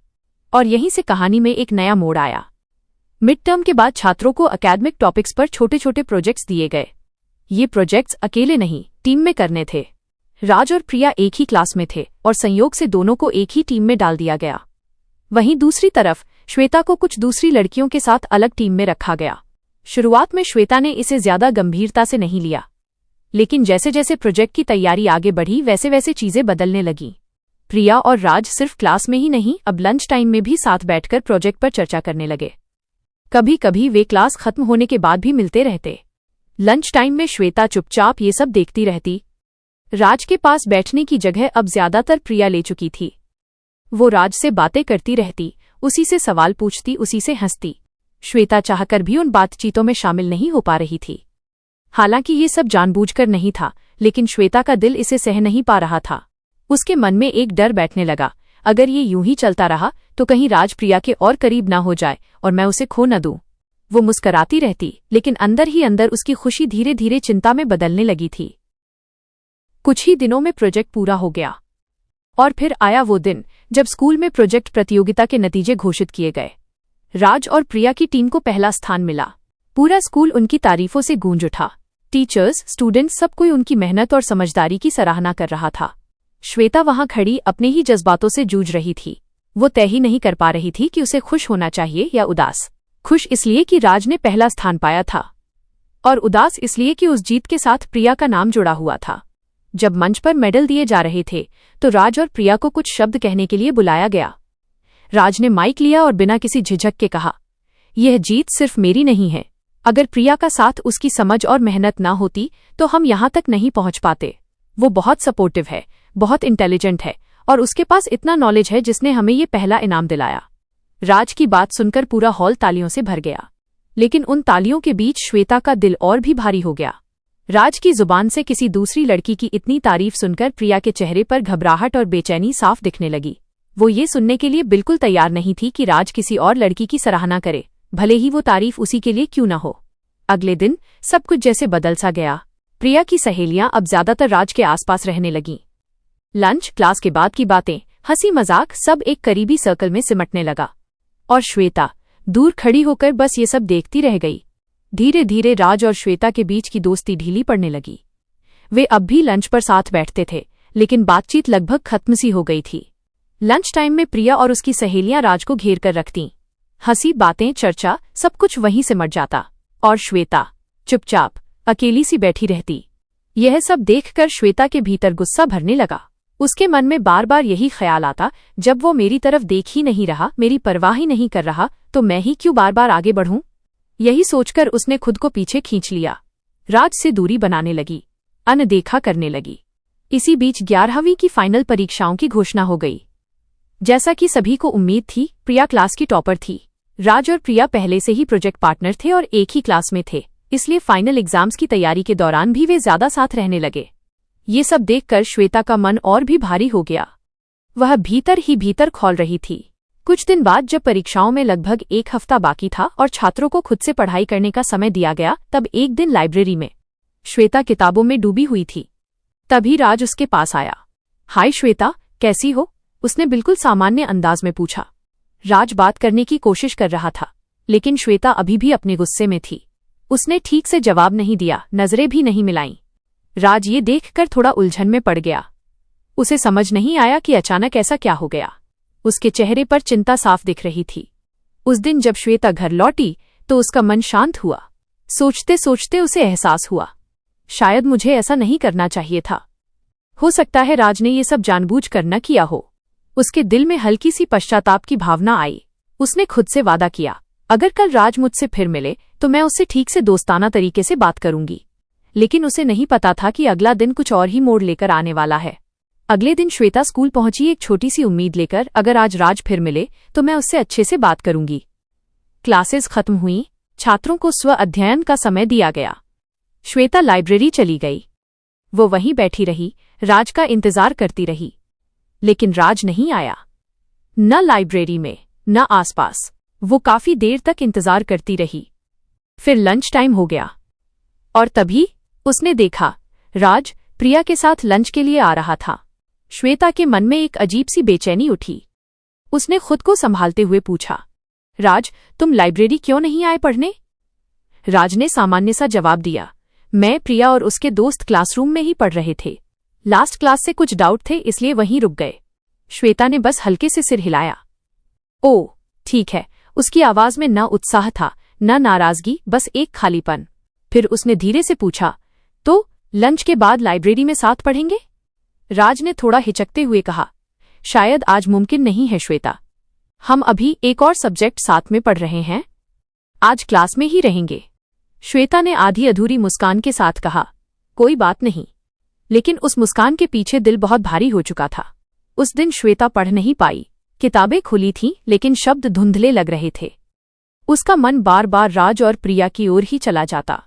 और यहीं से कहानी में एक नया मोड़ आया। मिड टर्म के बाद छात्रों को एकेडमिक टॉपिक्स पर छोटे छोटे प्रोजेक्ट्स दिए गए। ये प्रोजेक्ट्स अकेले नहीं, टीम में करने थे। राज और प्रिया एक ही क्लास में थे और संयोग से दोनों को एक ही टीम में डाल दिया गया। वहीं दूसरी तरफ श्वेता को कुछ दूसरी लड़कियों के साथ अलग टीम में रखा गया। शुरुआत में श्वेता ने इसे ज्यादा गंभीरता से नहीं लिया, लेकिन जैसे जैसे प्रोजेक्ट की तैयारी आगे बढ़ी वैसे वैसे चीजें बदलने लगीं। प्रिया और राज सिर्फ क्लास में ही नहीं, अब लंच टाइम में भी साथ बैठकर प्रोजेक्ट पर चर्चा करने लगे। कभी कभी वे क्लास खत्म होने के बाद भी मिलते रहते। लंच टाइम में श्वेता चुपचाप ये सब देखती रहती। राज के पास बैठने की जगह अब ज्यादातर प्रिया ले चुकी थी। वो राज से बातें करती रहती, उसी से सवाल पूछती, उसी से हंसती। श्वेता चाहकर भी उन बातचीतों में शामिल नहीं हो पा रही थी। हालांकि ये सब जानबूझकर नहीं था, लेकिन श्वेता का दिल इसे सह नहीं पा रहा था। उसके मन में एक डर बैठने लगा, अगर ये यूं ही चलता रहा तो कहीं राज प्रिया के और करीब ना हो जाए और मैं उसे खो न दूं। वो मुस्कराती रहती, लेकिन अंदर ही अंदर उसकी खुशी धीरे धीरे चिंता में बदलने लगी थी। कुछ ही दिनों में प्रोजेक्ट पूरा हो गया और फिर आया वो दिन जब स्कूल में प्रोजेक्ट प्रतियोगिता के नतीजे घोषित किए गए। राज और प्रिया की टीम को पहला स्थान मिला। पूरा स्कूल उनकी तारीफों से गूंज उठा। टीचर्स, स्टूडेंट्स, सब कोई उनकी मेहनत और समझदारी की सराहना कर रहा था। श्वेता वहां खड़ी अपने ही जज्बातों से जूझ रही थी। वो तय ही नहीं कर पा रही थी कि उसे खुश होना चाहिए या उदास। खुश इसलिए कि राज ने पहला स्थान पाया था और उदास इसलिए कि उस जीत के साथ प्रिया का नाम जुड़ा हुआ था। जब मंच पर मेडल दिए जा रहे थे तो राज और प्रिया को कुछ शब्द कहने के लिए बुलाया गया। राज ने माइक लिया और बिना किसी झिझक के कहा, यह जीत सिर्फ मेरी नहीं है। अगर प्रिया का साथ, उसकी समझ और मेहनत ना होती तो हम यहाँ तक नहीं पहुँच पाते। वो बहुत सपोर्टिव है, बहुत इंटेलिजेंट है और उसके पास इतना नॉलेज है जिसने हमें ये पहला इनाम दिलाया। राज की बात सुनकर पूरा हॉल तालियों से भर गया, लेकिन उन तालियों के बीच श्वेता का दिल और भी भारी हो गया। राज की जुबान से किसी दूसरी लड़की की इतनी तारीफ सुनकर प्रिया के चेहरे पर घबराहट और बेचैनी साफ दिखने लगी। वो ये सुनने के लिए बिल्कुल तैयार नहीं थी कि राज किसी और लड़की की सराहना करे, भले ही वो तारीफ उसी के लिए क्यों न हो। अगले दिन सब कुछ जैसे बदल सा गया। प्रिया की सहेलियां अब ज्यादातर राज के आसपास रहने लगीं। लंच, क्लास के बाद की बातें, हंसी मजाक सब एक करीबी सर्कल में सिमटने लगा और श्वेता दूर खड़ी होकर बस ये सब देखती रह गई। धीरे धीरे राज और श्वेता के बीच की दोस्ती ढीली पड़ने लगी। वे अब भी लंच पर साथ बैठते थे, लेकिन बातचीत लगभग खत्म सी हो गई थी। लंच टाइम में प्रिया और उसकी सहेलियां राज को घेर कर रखतीं। हंसी, बातें, चर्चा सब कुछ वहीं सिमट जाता और श्वेता चुपचाप अकेली सी बैठी रहती। यह सब देखकर श्वेता के भीतर गुस्सा भरने लगा। उसके मन में बार बार यही ख्याल आता, जब वो मेरी तरफ देख ही नहीं रहा, मेरी परवाह ही नहीं कर रहा, तो मैं ही क्यों बार बार आगे बढ़ूं। यही सोचकर उसने खुद को पीछे खींच लिया। राज से दूरी बनाने लगी, अनदेखा करने लगी। इसी बीच 11वीं की फाइनल परीक्षाओं की घोषणा हो गई। जैसा कि सभी को उम्मीद थी, प्रिया क्लास की टॉपर थी। राज और प्रिया पहले से ही प्रोजेक्ट पार्टनर थे और एक ही क्लास में थे, इसलिए फाइनल एग्जाम्स की तैयारी के दौरान भी वे ज्यादा साथ रहने लगे। ये सब देखकर श्वेता का मन और भी भारी हो गया। वह भीतर ही भीतर खौल रही थी। कुछ दिन बाद जब परीक्षाओं में लगभग एक हफ्ता बाकी था और छात्रों को खुद से पढ़ाई करने का समय दिया गया, तब एक दिन लाइब्रेरी में श्वेता किताबों में डूबी हुई थी। तभी राज उसके पास आया। हाय श्वेता, कैसी हो? उसने बिल्कुल सामान्य अंदाज में पूछा। राज बात करने की कोशिश कर रहा था, लेकिन श्वेता अभी भी अपने गुस्से में थी। उसने ठीक से जवाब नहीं दिया, नजरें भी नहीं मिलाईं। राज ये देखकर थोड़ा उलझन में पड़ गया। उसे समझ नहीं आया कि अचानक ऐसा क्या हो गया। उसके चेहरे पर चिंता साफ दिख रही थी। उस दिन जब श्वेता घर लौटी तो उसका मन शांत हुआ। सोचते सोचते उसे एहसास हुआ, शायद मुझे ऐसा नहीं करना चाहिए था। हो सकता है राज ने ये सब जानबूझकर न किया हो। उसके दिल में हल्की सी पश्चाताप की भावना आई। उसने खुद से वादा किया, अगर कल राज मुझसे फिर मिले तो मैं उससे ठीक से दोस्ताना तरीके से बात करूंगी। लेकिन उसे नहीं पता था कि अगला दिन कुछ और ही मोड़ लेकर आने वाला है। अगले दिन श्वेता स्कूल पहुंची एक छोटी सी उम्मीद लेकर, अगर आज राज फिर मिले तो मैं उससे अच्छे से बात करूंगी। क्लासेस खत्म हुई, छात्रों को स्व अध्ययन का समय दिया गया। श्वेता लाइब्रेरी चली गई। वो वहीं बैठी रही, राज का इंतजार करती रही, लेकिन राज नहीं आया। न लाइब्रेरी में, न आसपास। वो काफी देर तक इंतजार करती रही। फिर लंच टाइम हो गया और तभी उसने देखा राज प्रिया के साथ लंच के लिए आ रहा था। श्वेता के मन में एक अजीब सी बेचैनी उठी। उसने खुद को संभालते हुए पूछा, राज, तुम लाइब्रेरी क्यों नहीं आए पढ़ने? राज ने सामान्य सा जवाब दिया, मैं, प्रिया और उसके दोस्त क्लासरूम में ही पढ़ रहे थे। लास्ट क्लास से कुछ डाउट थे, इसलिए वहीं रुक गए। श्वेता ने बस हल्के से सिर हिलाया। ओ, ठीक है। उसकी आवाज में न उत्साह था, न नाराजगी, बस एक खालीपन। फिर उसने धीरे से पूछा, तो लंच के बाद लाइब्रेरी में साथ पढ़ेंगे? राज ने थोड़ा हिचकते हुए कहा, शायद आज मुमकिन नहीं है श्वेता। हम अभी एक और सब्जेक्ट साथ में पढ़ रहे हैं। आज क्लास में ही रहेंगे। श्वेता ने आधी अधूरी मुस्कान के साथ कहा, कोई बात नहीं। लेकिन उस मुस्कान के पीछे दिल बहुत भारी हो चुका था। उस दिन श्वेता पढ़ नहीं पाई, किताबें खुली थीं लेकिन शब्द धुंधले लग रहे थे। उसका मन बार बार राज और प्रिया की ओर ही चला जाता।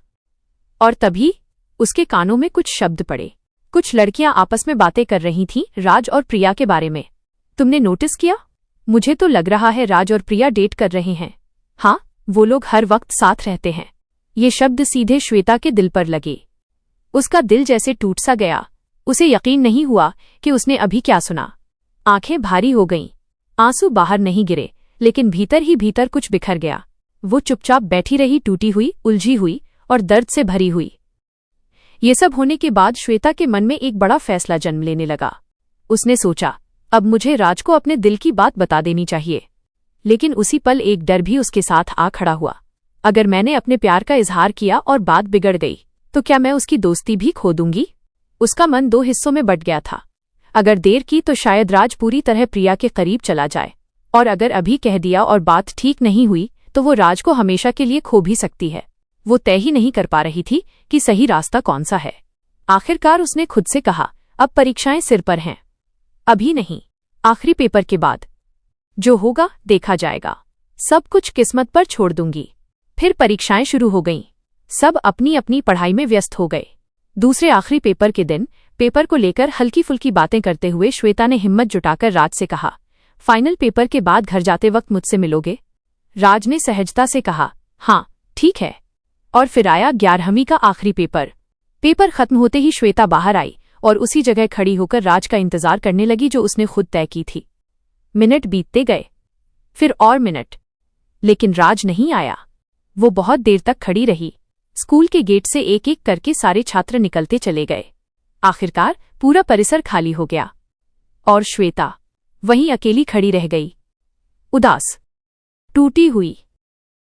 और तभी उसके कानों में कुछ शब्द पड़े। कुछ लड़कियां आपस में बातें कर रही थीं राज और प्रिया के बारे में। तुमने नोटिस किया? मुझे तो लग रहा है राज और प्रिया डेट कर रहे हैं। हाँ, वो लोग हर वक्त साथ रहते हैं। ये शब्द सीधे श्वेता के दिल पर लगे। उसका दिल जैसे टूट सा गया। उसे यकीन नहीं हुआ कि उसने अभी क्या सुना। आंखें भारी हो गईं। आंसू बाहर नहीं गिरे, लेकिन भीतर ही भीतर कुछ बिखर गया। वो चुपचाप बैठी रही, टूटी हुई, उलझी हुई और दर्द से भरी हुई। ये सब होने के बाद श्वेता के मन में एक बड़ा फैसला जन्म लेने लगा। उसने सोचा, अब मुझे राज को अपने दिल की बात बता देनी चाहिए। लेकिन उसी पल एक डर भी उसके साथ आ खड़ा हुआ। अगर मैंने अपने प्यार का इजहार किया और बात बिगड़ गई तो क्या मैं उसकी दोस्ती भी खो दूंगी? उसका मन दो हिस्सों में बंट गया था। अगर देर की तो शायद राज पूरी तरह प्रिया के करीब चला जाए, और अगर अभी कह दिया और बात ठीक नहीं हुई तो वो राज को हमेशा के लिए खो भी सकती है। वो तय ही नहीं कर पा रही थी कि सही रास्ता कौन सा है। आखिरकार उसने खुद से कहा, अब परीक्षाएं सिर पर हैं। अभी नहीं, आखिरी पेपर के बाद। जो होगा देखा जाएगा। सब कुछ किस्मत पर छोड़ दूंगी। फिर परीक्षाएं शुरू हो गईं। सब अपनी अपनी पढ़ाई में व्यस्त हो गए। दूसरे आखिरी पेपर के दिन पेपर को लेकर हल्की फुल्की बातें करते हुए श्वेता ने हिम्मत जुटाकर राज से कहा, फाइनल पेपर के बाद घर जाते वक्त मुझसे मिलोगे? राज ने सहजता से कहा, हाँ ठीक है। और फिर आया 11वीं का आखिरी पेपर। पेपर खत्म होते ही श्वेता बाहर आई और उसी जगह खड़ी होकर राज का इंतजार करने लगी जो उसने खुद तय की थी। मिनट बीतते गए, फिर और मिनट, लेकिन राज नहीं आया। वो बहुत देर तक खड़ी रही। स्कूल के गेट से एक एक करके सारे छात्र निकलते चले गए। आखिरकार पूरा परिसर खाली हो गया और श्वेता वहीं अकेली खड़ी रह गई, उदास, टूटी हुई,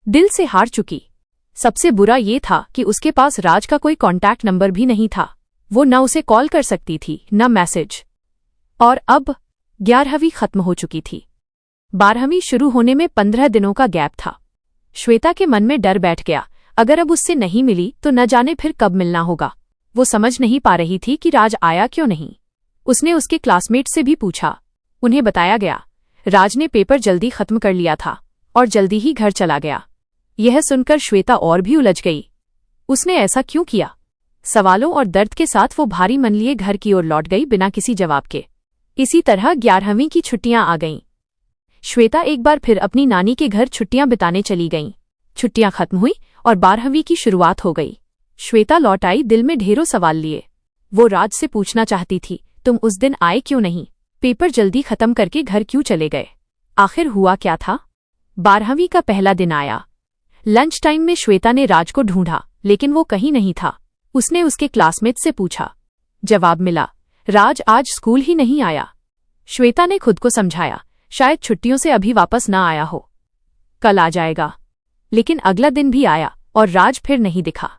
दिल से हार चुकी। सबसे बुरा ये था कि उसके पास राज का कोई कांटेक्ट नंबर भी नहीं था। वो न उसे कॉल कर सकती थी न मैसेज। और अब 11वीं खत्म हो चुकी थी। 12वीं शुरू होने में 15 दिनों का गैप था। श्वेता के मन में डर बैठ गया, अगर अब उससे नहीं मिली तो न जाने फिर कब मिलना होगा। वो समझ नहीं पा रही थी कि राज आया क्यों नहीं। उसने उसके क्लासमेट से भी पूछा। उन्हें बताया गया, राज ने पेपर जल्दी खत्म कर लिया था और जल्दी ही घर चला गया। यह सुनकर श्वेता और भी उलझ गई। उसने ऐसा क्यों किया? सवालों और दर्द के साथ वो भारी मन लिए घर की ओर लौट गई बिना किसी जवाब के। इसी तरह 11वीं की छुट्टियां आ गईं। श्वेता एक बार फिर अपनी नानी के घर छुट्टियां बिताने चली गईं। छुट्टियां खत्म हुई और 12वीं की शुरुआत हो गई। श्वेता लौट आई दिल में ढेरों सवाल लिए। वो राज से पूछना चाहती थी, तुम उस दिन आए क्यों नहीं? पेपर जल्दी खत्म करके घर क्यों चले गए? आखिर हुआ क्या था? 12वीं का पहला दिन आया। लंच टाइम में श्वेता ने राज को ढूंढा, लेकिन वो कहीं नहीं था। उसने उसके क्लासमेट से पूछा। जवाब मिला, राज आज स्कूल ही नहीं आया। श्वेता ने खुद को समझाया, शायद छुट्टियों से अभी वापस ना आया हो, कल आ जाएगा। लेकिन अगला दिन भी आया और राज फिर नहीं दिखा।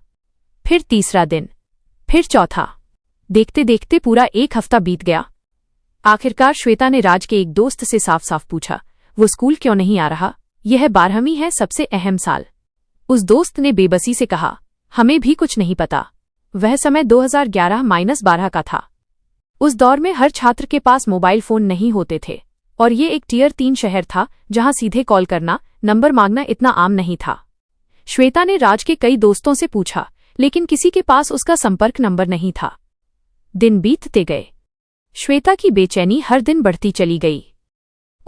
फिर तीसरा दिन, फिर चौथा। देखते देखते पूरा एक हफ्ता बीत गया। आखिरकार श्वेता ने राज के एक दोस्त से साफ साफ पूछा, वो स्कूल क्यों नहीं आ रहा? यह 12वीं है, सबसे अहम साल। उस दोस्त ने बेबसी से कहा, हमें भी कुछ नहीं पता। वह समय 2011-12 का था। उस दौर में हर छात्र के पास मोबाइल फोन नहीं होते थे और ये एक टियर 3 शहर था जहां सीधे कॉल करना, नंबर मांगना इतना आम नहीं था। श्वेता ने राज के कई दोस्तों से पूछा, लेकिन किसी के पास उसका संपर्क नंबर नहीं था। दिन बीतते गए। श्वेता की बेचैनी हर दिन बढ़ती चली गई।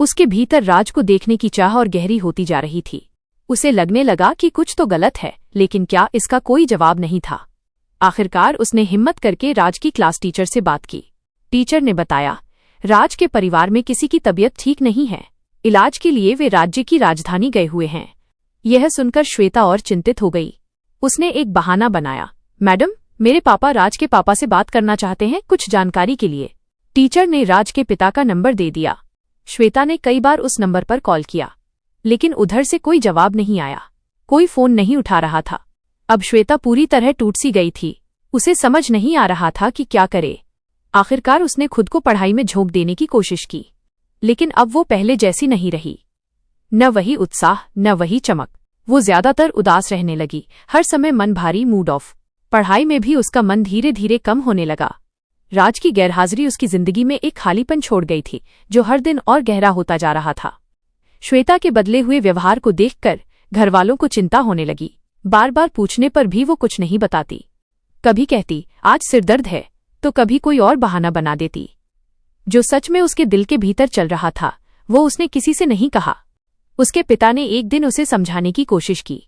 उसके भीतर राज को देखने की चाह और गहरी होती जा रही थी। उसे लगने लगा कि कुछ तो गलत है, लेकिन क्या, इसका कोई जवाब नहीं था। आखिरकार उसने हिम्मत करके राज की क्लास टीचर से बात की। टीचर ने बताया, राज के परिवार में किसी की तबीयत ठीक नहीं है। इलाज के लिए वे राज्य की राजधानी गए हुए हैं। यह सुनकर श्वेता और चिंतित हो गई। उसने एक बहाना बनाया, मैडम, मेरे पापा राज के पापा से बात करना चाहते हैं कुछ जानकारी के लिए। टीचर ने राज के पिता का नंबर दे दिया। श्वेता ने कई बार उस नंबर पर कॉल किया, लेकिन उधर से कोई जवाब नहीं आया। कोई फोन नहीं उठा रहा था। अब श्वेता पूरी तरह टूट सी गई थी। उसे समझ नहीं आ रहा था कि क्या करे। आखिरकार उसने खुद को पढ़ाई में झोंक देने की कोशिश की, लेकिन अब वो पहले जैसी नहीं रही। न वही उत्साह, न वही चमक। वो ज्यादातर उदास रहने लगी, हर समय मन भारी, मूड ऑफ। पढ़ाई में भी उसका मन धीरे धीरे कम होने लगा। राज की गैरहाजिरी उसकी जिंदगी में एक खालीपन छोड़ गई थी जो हर दिन और गहरा होता जा रहा था। श्वेता के बदले हुए व्यवहार को देखकर घरवालों को चिंता होने लगी। बार बार पूछने पर भी वो कुछ नहीं बताती। कभी कहती आज सिरदर्द है तो कभी कोई और बहाना बना देती। जो सच में उसके दिल के भीतर चल रहा था वो उसने किसी से नहीं कहा। उसके पिता ने एक दिन उसे समझाने की कोशिश की।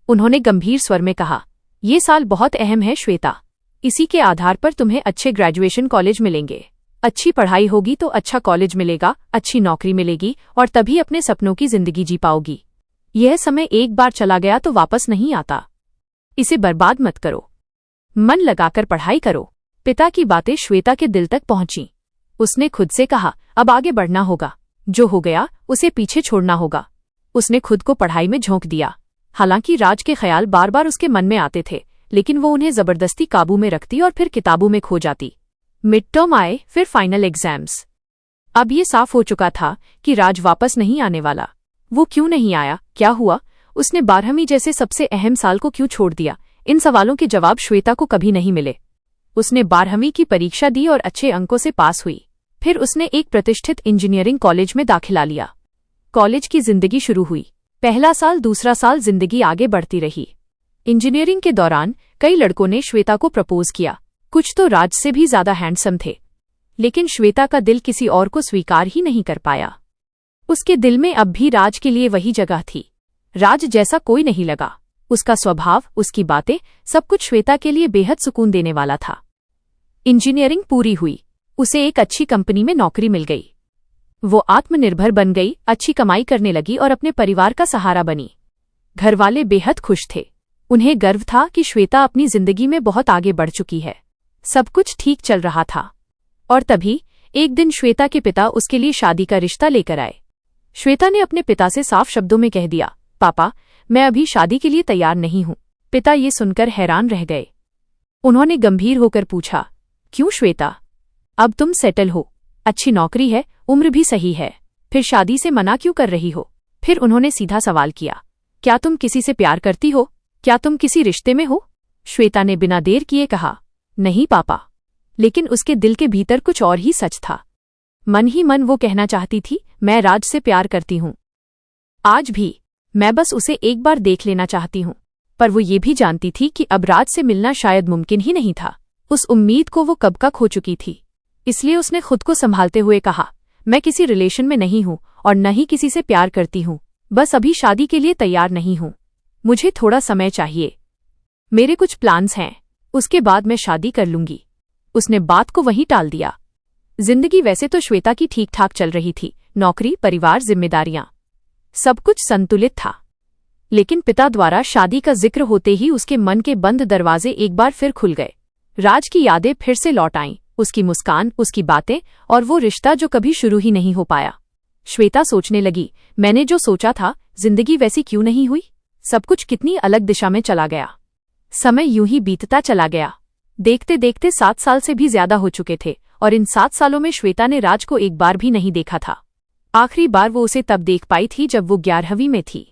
उन्होंने गंभीर स्वर में कहा, ये साल बहुत अहम है श्वेता, इसी के आधार पर तुम्हें अच्छे ग्रेजुएशन कॉलेज मिलेंगे। अच्छी पढ़ाई होगी तो अच्छा कॉलेज मिलेगा, अच्छी नौकरी मिलेगी और तभी अपने सपनों की जिंदगी जी पाओगी। यह समय एक बार चला गया तो वापस नहीं आता। इसे बर्बाद मत करो, मन लगाकर पढ़ाई करो। पिता की बातें श्वेता के दिल तक पहुंची। उसने खुद से कहा, अब आगे बढ़ना होगा, जो हो गया उसे पीछे छोड़ना होगा। उसने खुद को पढ़ाई में झोंक दिया। हालांकि राज के ख्याल बार बार उसके मन में आते थे, लेकिन वो उन्हें जबरदस्ती काबू में रखती और फिर किताबों में खो जाती। मिड टर्म आए, फिर फाइनल एग्जाम्स। अब ये साफ हो चुका था कि राज वापस नहीं आने वाला। वो क्यों नहीं आया, क्या हुआ, उसने 12वीं जैसे सबसे अहम साल को क्यों छोड़ दिया? इन सवालों के जवाब श्वेता को कभी नहीं मिले। उसने 12वीं की परीक्षा दी और अच्छे अंकों से पास हुई। फिर उसने एक प्रतिष्ठित इंजीनियरिंग कॉलेज में दाखिला लिया। कॉलेज की जिंदगी शुरू हुई। पहला साल, दूसरा साल, जिंदगी आगे बढ़ती रही। इंजीनियरिंग के दौरान कई लड़कों ने श्वेता को प्रपोज किया। कुछ तो राज से भी ज्यादा हैंडसम थे, लेकिन श्वेता का दिल किसी और को स्वीकार ही नहीं कर पाया। उसके दिल में अब भी राज के लिए वही जगह थी। राज जैसा कोई नहीं लगा। उसका स्वभाव, उसकी बातें, सब कुछ श्वेता के लिए बेहद सुकून देने वाला था। इंजीनियरिंग पूरी हुई, उसे एक अच्छी कंपनी में नौकरी मिल गई। वो आत्मनिर्भर बन गई, अच्छी कमाई करने लगी और अपने परिवार का सहारा बनी। घरवाले बेहद खुश थे। उन्हें गर्व था कि श्वेता अपनी जिंदगी में बहुत आगे बढ़ चुकी है। सब कुछ ठीक चल रहा था और तभी एक दिन श्वेता के पिता उसके लिए शादी का रिश्ता लेकर आए। श्वेता ने अपने पिता से साफ शब्दों में कह दिया, पापा, मैं अभी शादी के लिए तैयार नहीं हूं। पिता ये सुनकर हैरान रह गए। उन्होंने गंभीर होकर पूछा, क्यों श्वेता, अब तुम सेटल हो, अच्छी नौकरी है, उम्र भी सही है, फिर शादी से मना क्यों कर रही हो? फिर उन्होंने सीधा सवाल किया, क्या तुम किसी से प्यार करती हो? क्या तुम किसी रिश्ते में हो? श्वेता ने बिना देर किए कहा, नहीं पापा। लेकिन उसके दिल के भीतर कुछ और ही सच था। मन ही मन वो कहना चाहती थी, मैं राज से प्यार करती हूं। आज भी मैं बस उसे एक बार देख लेना चाहती हूं। पर वो ये भी जानती थी कि अब राज से मिलना शायद मुमकिन ही नहीं था। उस उम्मीद को वो कब का खो चुकी थी। इसलिए उसने खुद को संभालते हुए कहा, मैं किसी रिलेशन में नहीं हूं और न ही किसी से प्यार करती हूं। बस अभी शादी के लिए तैयार नहीं हूं। मुझे थोड़ा समय चाहिए। मेरे कुछ प्लान्स हैं, उसके बाद मैं शादी कर लूंगी। उसने बात को वहीं टाल दिया। जिंदगी वैसे तो श्वेता की ठीक ठाक चल रही थी। नौकरी, परिवार, जिम्मेदारियां, सब कुछ संतुलित था। लेकिन पिता द्वारा शादी का जिक्र होते ही उसके मन के बंद दरवाजे एक बार फिर खुल गए। राज की यादें फिर से लौट आईं, उसकी मुस्कान, उसकी बातें और वो रिश्ता जो कभी शुरू ही नहीं हो पाया। श्वेता सोचने लगी, मैंने जो सोचा था, जिंदगी वैसी क्यों नहीं हुई? सब कुछ कितनी अलग दिशा में चला गया। समय यूं ही बीतता चला गया। देखते देखते 7 साल से भी ज्यादा हो चुके थे और इन 7 सालों में श्वेता ने राज को एक बार भी नहीं देखा था। आखिरी बार वो उसे तब देख पाई थी जब वो 11वीं में थी।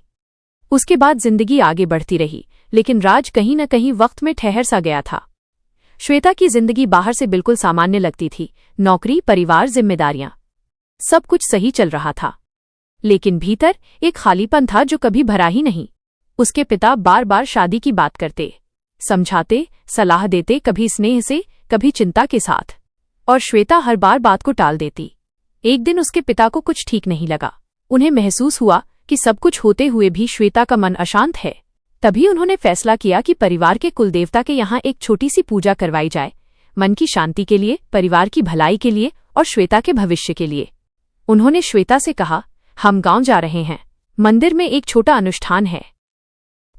उसके बाद जिंदगी आगे बढ़ती रही, लेकिन राज कहीं न कहीं वक्त में ठहर सा गया था। श्वेता की जिंदगी बाहर से बिल्कुल सामान्य लगती थी। नौकरी, परिवार, जिम्मेदारियां, सब कुछ सही चल रहा था। लेकिन भीतर एक खालीपन था जो कभी भरा ही नहीं। उसके पिता बार बार शादी की बात करते, समझाते, सलाह देते, कभी स्नेह से, कभी चिंता के साथ, और श्वेता हर बार बात को टाल देती। एक दिन उसके पिता को कुछ ठीक नहीं लगा। उन्हें महसूस हुआ कि सब कुछ होते हुए भी श्वेता का मन अशांत है। तभी उन्होंने फैसला किया कि परिवार के कुलदेवता के यहाँ एक छोटी सी पूजा करवाई जाए, मन की शांति के लिए, परिवार की भलाई के लिए और श्वेता के भविष्य के लिए। उन्होंने श्वेता से कहा, हम गांव जा रहे हैं, मंदिर में एक छोटा अनुष्ठान है,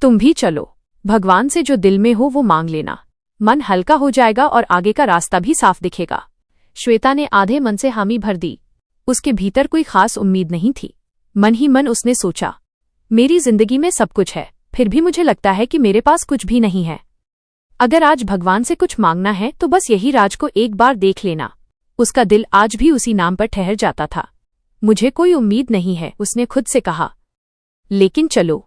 तुम भी चलो। भगवान से जो दिल में हो वो मांग लेना, मन हल्का हो जाएगा और आगे का रास्ता भी साफ दिखेगा। श्वेता ने आधे मन से हामी भर दी। उसके भीतर कोई खास उम्मीद नहीं थी। मन ही मन उसने सोचा, मेरी जिंदगी में सब कुछ है, फिर भी मुझे लगता है कि मेरे पास कुछ भी नहीं है। अगर आज भगवान से कुछ मांगना है तो बस यही, राज को एक बार देख लेना। उसका दिल आज भी उसी नाम पर ठहर जाता था। मुझे कोई उम्मीद नहीं है, उसने खुद से कहा, लेकिन चलो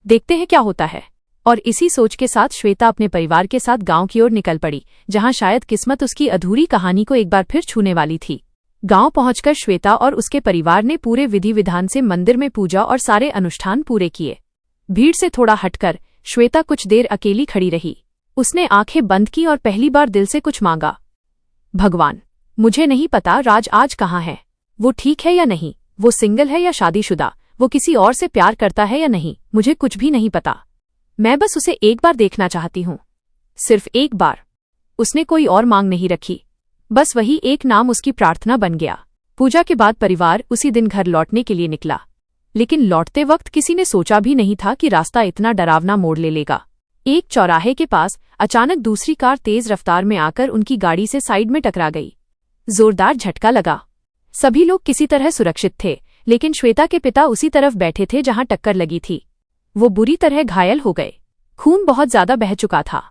देखते हैं क्या होता है। और इसी सोच के साथ श्वेता अपने परिवार के साथ गांव की ओर निकल पड़ी, जहां शायद किस्मत उसकी अधूरी कहानी को एक बार फिर छूने वाली थी। गांव पहुंचकर श्वेता और उसके परिवार ने पूरे विधि विधान से मंदिर में पूजा और सारे अनुष्ठान पूरे किए। भीड़ से थोड़ा हटकर श्वेता कुछ देर अकेली खड़ी रही। उसने आंखें बंद की और पहली बार दिल से कुछ मांगा। भगवान, मुझे नहीं पता राज आज कहाँ है। वो ठीक है या नहीं, वो सिंगल है या शादीशुदा, वो किसी और से प्यार करता है या नहीं, मुझे कुछ भी नहीं पता। मैं बस उसे एक बार देखना चाहती हूँ, सिर्फ एक बार। उसने कोई और मांग नहीं रखी, बस वही एक नाम उसकी प्रार्थना बन गया। पूजा के बाद परिवार उसी दिन घर लौटने के लिए निकला, लेकिन लौटते वक्त किसी ने सोचा भी नहीं था कि रास्ता इतना डरावना मोड़ ले लेगा। एक चौराहे के पास अचानक दूसरी कार तेज रफ्तार में आकर उनकी गाड़ी से साइड में टकरा गई। जोरदार झटका लगा। सभी लोग किसी तरह सुरक्षित थे, लेकिन श्वेता के पिता उसी तरफ बैठे थे जहां टक्कर लगी थी। वो बुरी तरह घायल हो गए। खून बहुत ज्यादा बह चुका था।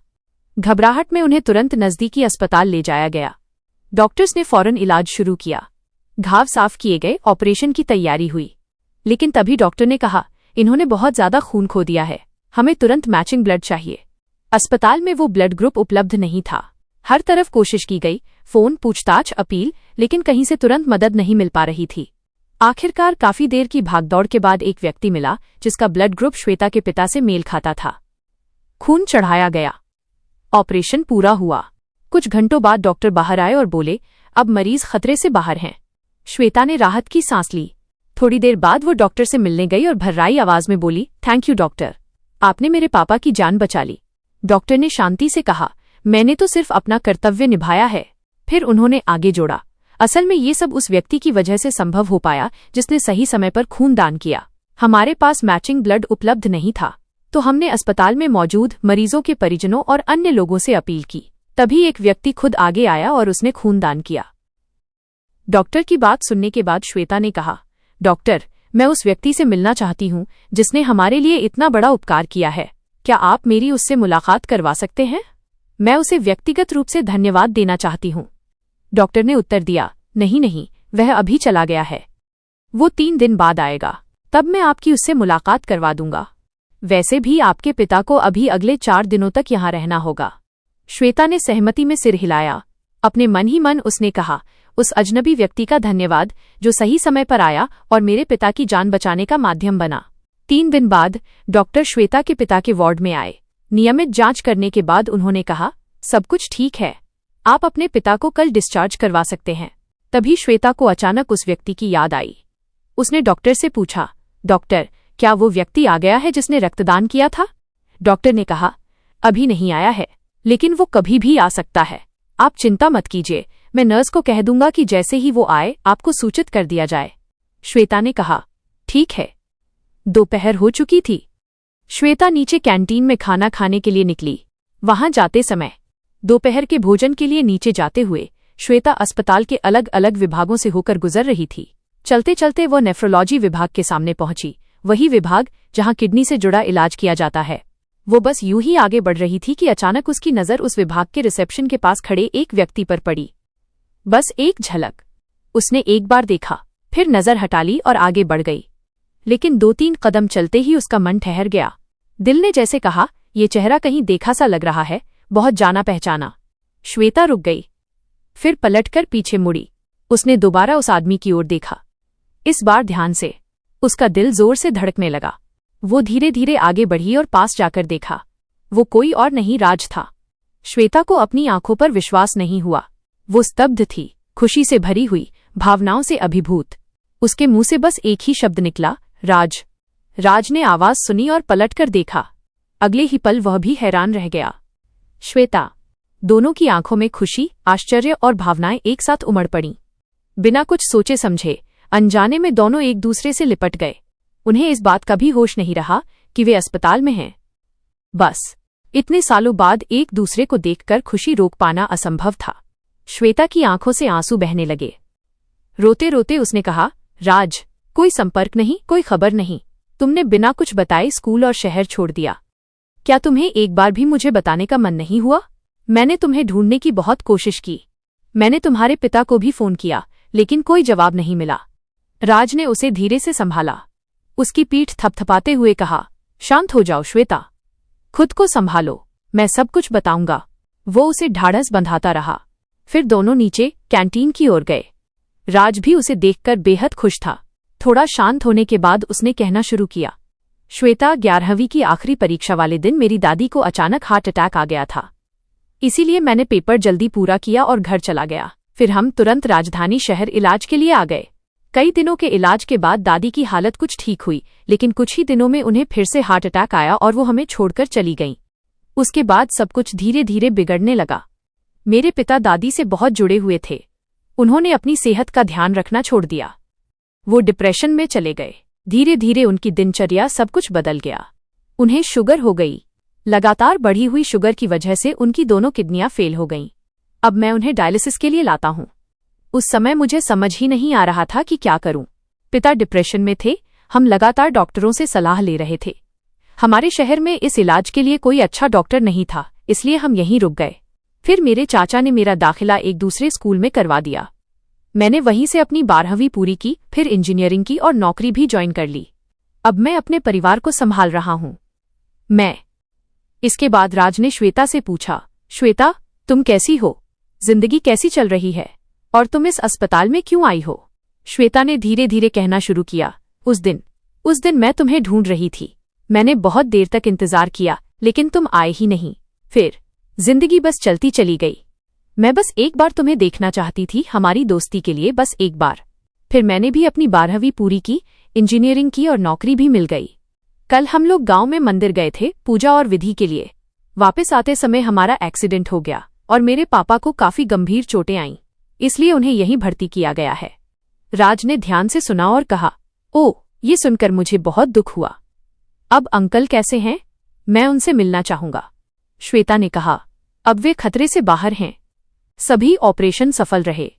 घबराहट में उन्हें तुरंत नजदीकी अस्पताल ले जाया गया। डॉक्टर्स ने फौरन इलाज शुरू किया। घाव साफ किए गए, ऑपरेशन की तैयारी हुई। लेकिन तभी डॉक्टर ने कहा, इन्होंने बहुत ज्यादा खून खो दिया है, हमें तुरंत मैचिंग ब्लड चाहिए। अस्पताल में वो ब्लड ग्रुप उपलब्ध नहीं था। हर तरफ कोशिश की गई, फोन, पूछताछ, अपील, लेकिन कहीं से तुरंत मदद नहीं मिल पा रही थी। आखिरकार काफी देर की भागदौड़ के बाद एक व्यक्ति मिला जिसका ब्लड ग्रुप श्वेता के पिता से मेल खाता था। खून चढ़ाया गया। ऑपरेशन पूरा हुआ। कुछ घंटों बाद डॉक्टर बाहर आए और बोले, अब मरीज खतरे से बाहर हैं। श्वेता ने राहत की सांस ली। थोड़ी देर बाद वो डॉक्टर से मिलने गई और भर्राई आवाज में बोली, थैंक यू डॉक्टर, आपने मेरे पापा की जान बचा ली। डॉक्टर ने शांति से कहा, मैंने तो सिर्फ अपना कर्तव्य निभाया है। फिर उन्होंने आगे जोड़ा, असल में ये सब उस व्यक्ति की वजह से संभव हो पाया जिसने सही समय पर खून दान किया। हमारे पास मैचिंग ब्लड उपलब्ध नहीं था, तो हमने अस्पताल में मौजूद मरीजों के परिजनों और अन्य लोगों से अपील की। तभी एक व्यक्ति खुद आगे आया और उसने खून दान किया। डॉक्टर की बात सुनने के बाद श्वेता ने कहा, डॉक्टर, मैं उस व्यक्ति से मिलना चाहती हूँ जिसने हमारे लिए इतना बड़ा उपकार किया है। क्या आप मेरी उससे मुलाकात करवा सकते हैं? मैं उसे व्यक्तिगत रूप से धन्यवाद देना चाहती हूँ। डॉक्टर ने उत्तर दिया, नहीं नहीं, वह अभी चला गया है। वो 3 दिन बाद आएगा, तब मैं आपकी उससे मुलाकात करवा दूंगा। वैसे भी आपके पिता को अभी अगले 4 दिनों तक यहाँ रहना होगा। श्वेता ने सहमति में सिर हिलाया। अपने मन ही मन उसने कहा, उस अजनबी व्यक्ति का धन्यवाद जो सही समय पर आया और मेरे पिता की जान बचाने का माध्यम बना। 3 दिन बाद डॉक्टर श्वेता के पिता के वार्ड में आए। नियमित जांच करने के बाद उन्होंने कहा, सब कुछ ठीक है, आप अपने पिता को कल डिस्चार्ज करवा सकते हैं। तभी श्वेता को अचानक उस व्यक्ति की याद आई। उसने डॉक्टर से पूछा, डॉक्टर, क्या वो व्यक्ति आ गया है जिसने रक्तदान किया था? डॉक्टर ने कहा, अभी नहीं आया है, लेकिन वो कभी भी आ सकता है। आप चिंता मत कीजिए, मैं नर्स को कह दूंगा कि जैसे ही वो आए आपको सूचित कर दिया जाए। श्वेता ने कहा, ठीक है। दोपहर हो चुकी थी। श्वेता नीचे कैंटीन में खाना खाने के लिए निकली। वहां जाते समय दोपहर के भोजन के लिए नीचे जाते हुए श्वेता अस्पताल के अलग अलग विभागों से होकर गुजर रही थी। चलते चलते वो नेफ्रोलॉजी विभाग के सामने पहुंची, वही विभाग जहां किडनी से जुड़ा इलाज किया जाता है। वो बस यूं ही आगे बढ़ रही थी कि अचानक उसकी नज़र उस विभाग के रिसेप्शन के पास खड़े एक व्यक्ति पर पड़ी। बस एक झलक। उसने एक बार देखा, फिर नज़र हटा ली और आगे बढ़ गई। लेकिन 2-3 कदम चलते ही उसका मन ठहर गया। दिल ने जैसे कहा, ये चेहरा कहीं देखा सा लग रहा है, बहुत जाना पहचाना। श्वेता रुक गई, फिर पलटकर पीछे मुड़ी। उसने दोबारा उस आदमी की ओर देखा, इस बार ध्यान से। उसका दिल जोर से धड़कने लगा। वो धीरे धीरे आगे बढ़ी और पास जाकर देखा। वो कोई और नहीं, राज था। श्वेता को अपनी आंखों पर विश्वास नहीं हुआ। वो स्तब्ध थी, खुशी से भरी हुई, भावनाओं से अभिभूत। उसके मुंह से बस एक ही शब्द निकला, राज। राज ने आवाज सुनी और पलटकर देखा। अगले ही पल वह भी हैरान रह गया। श्वेता। दोनों की आंखों में खुशी, आश्चर्य और भावनाएं एक साथ उमड़ पड़ीं। बिना कुछ सोचे समझे अनजाने में दोनों एक दूसरे से लिपट गए। उन्हें इस बात का भी होश नहीं रहा कि वे अस्पताल में हैं। बस इतने सालों बाद एक दूसरे को देखकर खुशी रोक पाना असंभव था। श्वेता की आंखों से आंसू बहने लगे। रोते रोते उसने कहा, राज, कोई संपर्क नहीं, कोई खबर नहीं। तुमने बिना कुछ बताए स्कूल और शहर छोड़ दिया। क्या तुम्हें एक बार भी मुझे बताने का मन नहीं हुआ? मैंने तुम्हें ढूंढने की बहुत कोशिश की। मैंने तुम्हारे पिता को भी फोन किया, लेकिन कोई जवाब नहीं मिला। राज ने उसे धीरे से संभाला। उसकी पीठ थपथपाते हुए कहा, शांत हो जाओ श्वेता। खुद को संभालो, मैं सब कुछ बताऊंगा। वो उसे ढाढ़स बंधाता रहा। फिर दोनों नीचे कैंटीन की ओर गए। राज भी उसे देखकर बेहद खुश था। थोड़ा शांत होने के बाद उसने कहना शुरू किया, श्वेता, 11वीं की आखिरी परीक्षा वाले दिन मेरी दादी को अचानक हार्ट अटैक आ गया था। इसीलिए मैंने पेपर जल्दी पूरा किया और घर चला गया। फिर हम तुरंत राजधानी शहर इलाज के लिए आ गए। कई दिनों के इलाज के बाद दादी की हालत कुछ ठीक हुई, लेकिन कुछ ही दिनों में उन्हें फिर से हार्ट अटैक आया और वो हमें छोड़कर चली गईं। उसके बाद सब कुछ धीरे धीरे बिगड़ने लगा। मेरे पिता दादी से बहुत जुड़े हुए थे। उन्होंने अपनी सेहत का ध्यान रखना छोड़ दिया। वो डिप्रेशन में चले गए। धीरे धीरे उनकी दिनचर्या सब कुछ बदल गया। उन्हें शुगर हो गई। लगातार बढ़ी हुई शुगर की वजह से उनकी दोनों किडनियां फेल हो गईं। अब मैं उन्हें डायलिसिस के लिए लाता हूं। उस समय मुझे समझ ही नहीं आ रहा था कि क्या करूं। पिता डिप्रेशन में थे। हम लगातार डॉक्टरों से सलाह ले रहे थे। हमारे शहर में इस इलाज के लिए कोई अच्छा डॉक्टर नहीं था, इसलिए हम यहीं रुक गए। फिर मेरे चाचा ने मेरा दाखिला एक दूसरे स्कूल में करवा दिया। मैंने वहीं से अपनी 12वीं पूरी की, फिर इंजीनियरिंग की और नौकरी भी ज्वाइन कर ली। अब मैं अपने परिवार को संभाल रहा हूं। इसके बाद राज ने श्वेता से पूछा, श्वेता, तुम कैसी हो? जिंदगी कैसी चल रही है? और तुम इस अस्पताल में क्यों आई हो? श्वेता ने धीरे धीरे कहना शुरू किया, उस दिन मैं तुम्हें ढूंढ रही थी। मैंने बहुत देर तक इंतजार किया, लेकिन तुम आए ही नहीं। फिर जिंदगी बस चलती चली गई। मैं बस एक बार तुम्हें देखना चाहती थी, हमारी दोस्ती के लिए बस एक बार। फिर मैंने भी अपनी 12वीं पूरी की, इंजीनियरिंग की और नौकरी भी मिल गई। कल हम लोग गांव में मंदिर गए थे पूजा और विधि के लिए। वापस आते समय हमारा एक्सीडेंट हो गया और मेरे पापा को काफी गंभीर चोटें आईं, इसलिए उन्हें यहीं भर्ती किया गया है। राज ने ध्यान से सुना और कहा, ओह, ये सुनकर मुझे बहुत दुख हुआ। अब अंकल कैसे हैं? मैं उनसे मिलना चाहूंगा। श्वेता ने कहा, अब वे खतरे से बाहर हैं। सभी ऑपरेशन सफल रहे।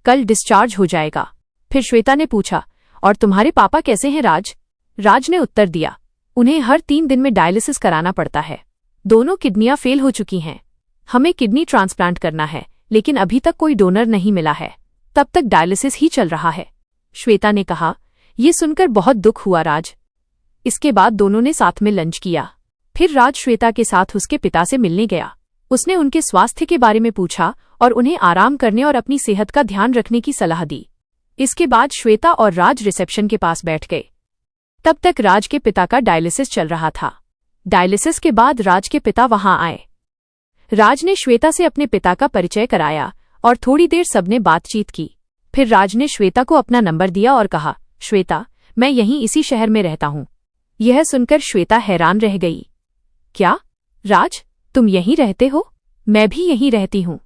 कल डिस्चार्ज हो जाएगा। फिर श्वेता ने पूछा, और तुम्हारे पापा कैसे हैं राज? राज ने उत्तर दिया, उन्हें हर 3 दिन में डायलिसिस कराना पड़ता है। दोनों किडनियां फेल हो चुकी हैं। हमें किडनी ट्रांसप्लांट करना है, लेकिन अभी तक कोई डोनर नहीं मिला है। तब तक डायलिसिस ही चल रहा है। श्वेता ने कहा, यह सुनकर बहुत दुख हुआ राज। इसके बाद दोनों ने साथ में लंच किया। फिर राज श्वेता के साथ उसके पिता से मिलने गया। उसने उनके स्वास्थ्य के बारे में पूछा और उन्हें आराम करने और अपनी सेहत का ध्यान रखने की सलाह दी। इसके बाद श्वेता और राज रिसेप्शन के पास बैठ गए। तब तक राज के पिता का डायलिसिस चल रहा था। डायलिसिस के बाद राज के पिता वहां आए। राज ने श्वेता से अपने पिता का परिचय कराया और थोड़ी देर सबने बातचीत की। फिर राज ने श्वेता को अपना नंबर दिया और कहा, श्वेता, मैं यहीं इसी शहर में रहता हूं। यह सुनकर श्वेता हैरान रह गई। क्या राज, तुम यहीं रहते हो? मैं भी यहीं रहती हूं।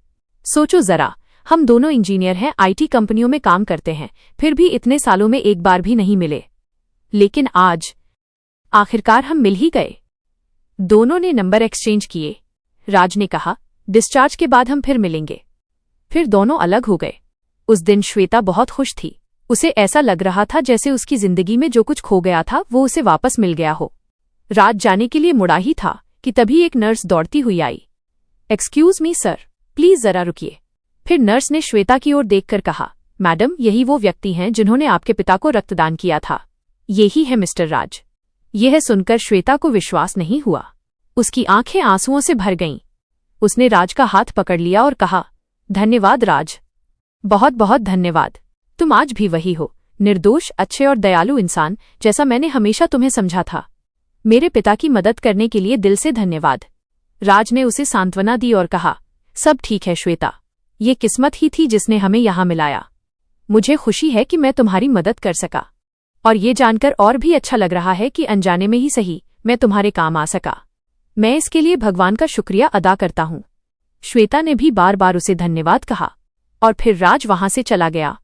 सोचो जरा, हम दोनों इंजीनियर हैं, IT कंपनियों में काम करते हैं, फिर भी इतने सालों में एक बार भी नहीं मिले। लेकिन आज आखिरकार हम मिल ही गए। दोनों ने नंबर एक्सचेंज किए। राज ने कहा, डिस्चार्ज के बाद हम फिर मिलेंगे। फिर दोनों अलग हो गए। उस दिन श्वेता बहुत खुश थी। उसे ऐसा लग रहा था जैसे उसकी जिंदगी में जो कुछ खो गया था वो उसे वापस मिल गया हो। राज जाने के लिए मुड़ा ही था कि तभी एक नर्स दौड़ती हुई आई। एक्सक्यूज मी सर, प्लीज जरा रुकिए। फिर नर्स ने श्वेता की ओर देखकर कहा, मैडम, यही वो व्यक्ति हैं जिन्होंने आपके पिता को रक्तदान किया था। यही है मिस्टर राज। यह सुनकर श्वेता को विश्वास नहीं हुआ। उसकी आंखें आंसुओं से भर गईं। उसने राज का हाथ पकड़ लिया और कहा, धन्यवाद राज, बहुत बहुत धन्यवाद। तुम आज भी वही हो, निर्दोष, अच्छे और दयालु इंसान, जैसा मैंने हमेशा तुम्हें समझा था। मेरे पिता की मदद करने के लिए दिल से धन्यवाद। राज ने उसे सांत्वना दी और कहा, सब ठीक है श्वेता, ये किस्मत ही थी जिसने हमें यहां मिलाया। मुझे खुशी है कि मैं तुम्हारी मदद कर सका, और ये जानकर और भी अच्छा लग रहा है कि अनजाने में ही सही मैं तुम्हारे काम आ सका। मैं इसके लिए भगवान का शुक्रिया अदा करता हूं। श्वेता ने भी बार बार उसे धन्यवाद कहा और फिर राज वहां से चला गया।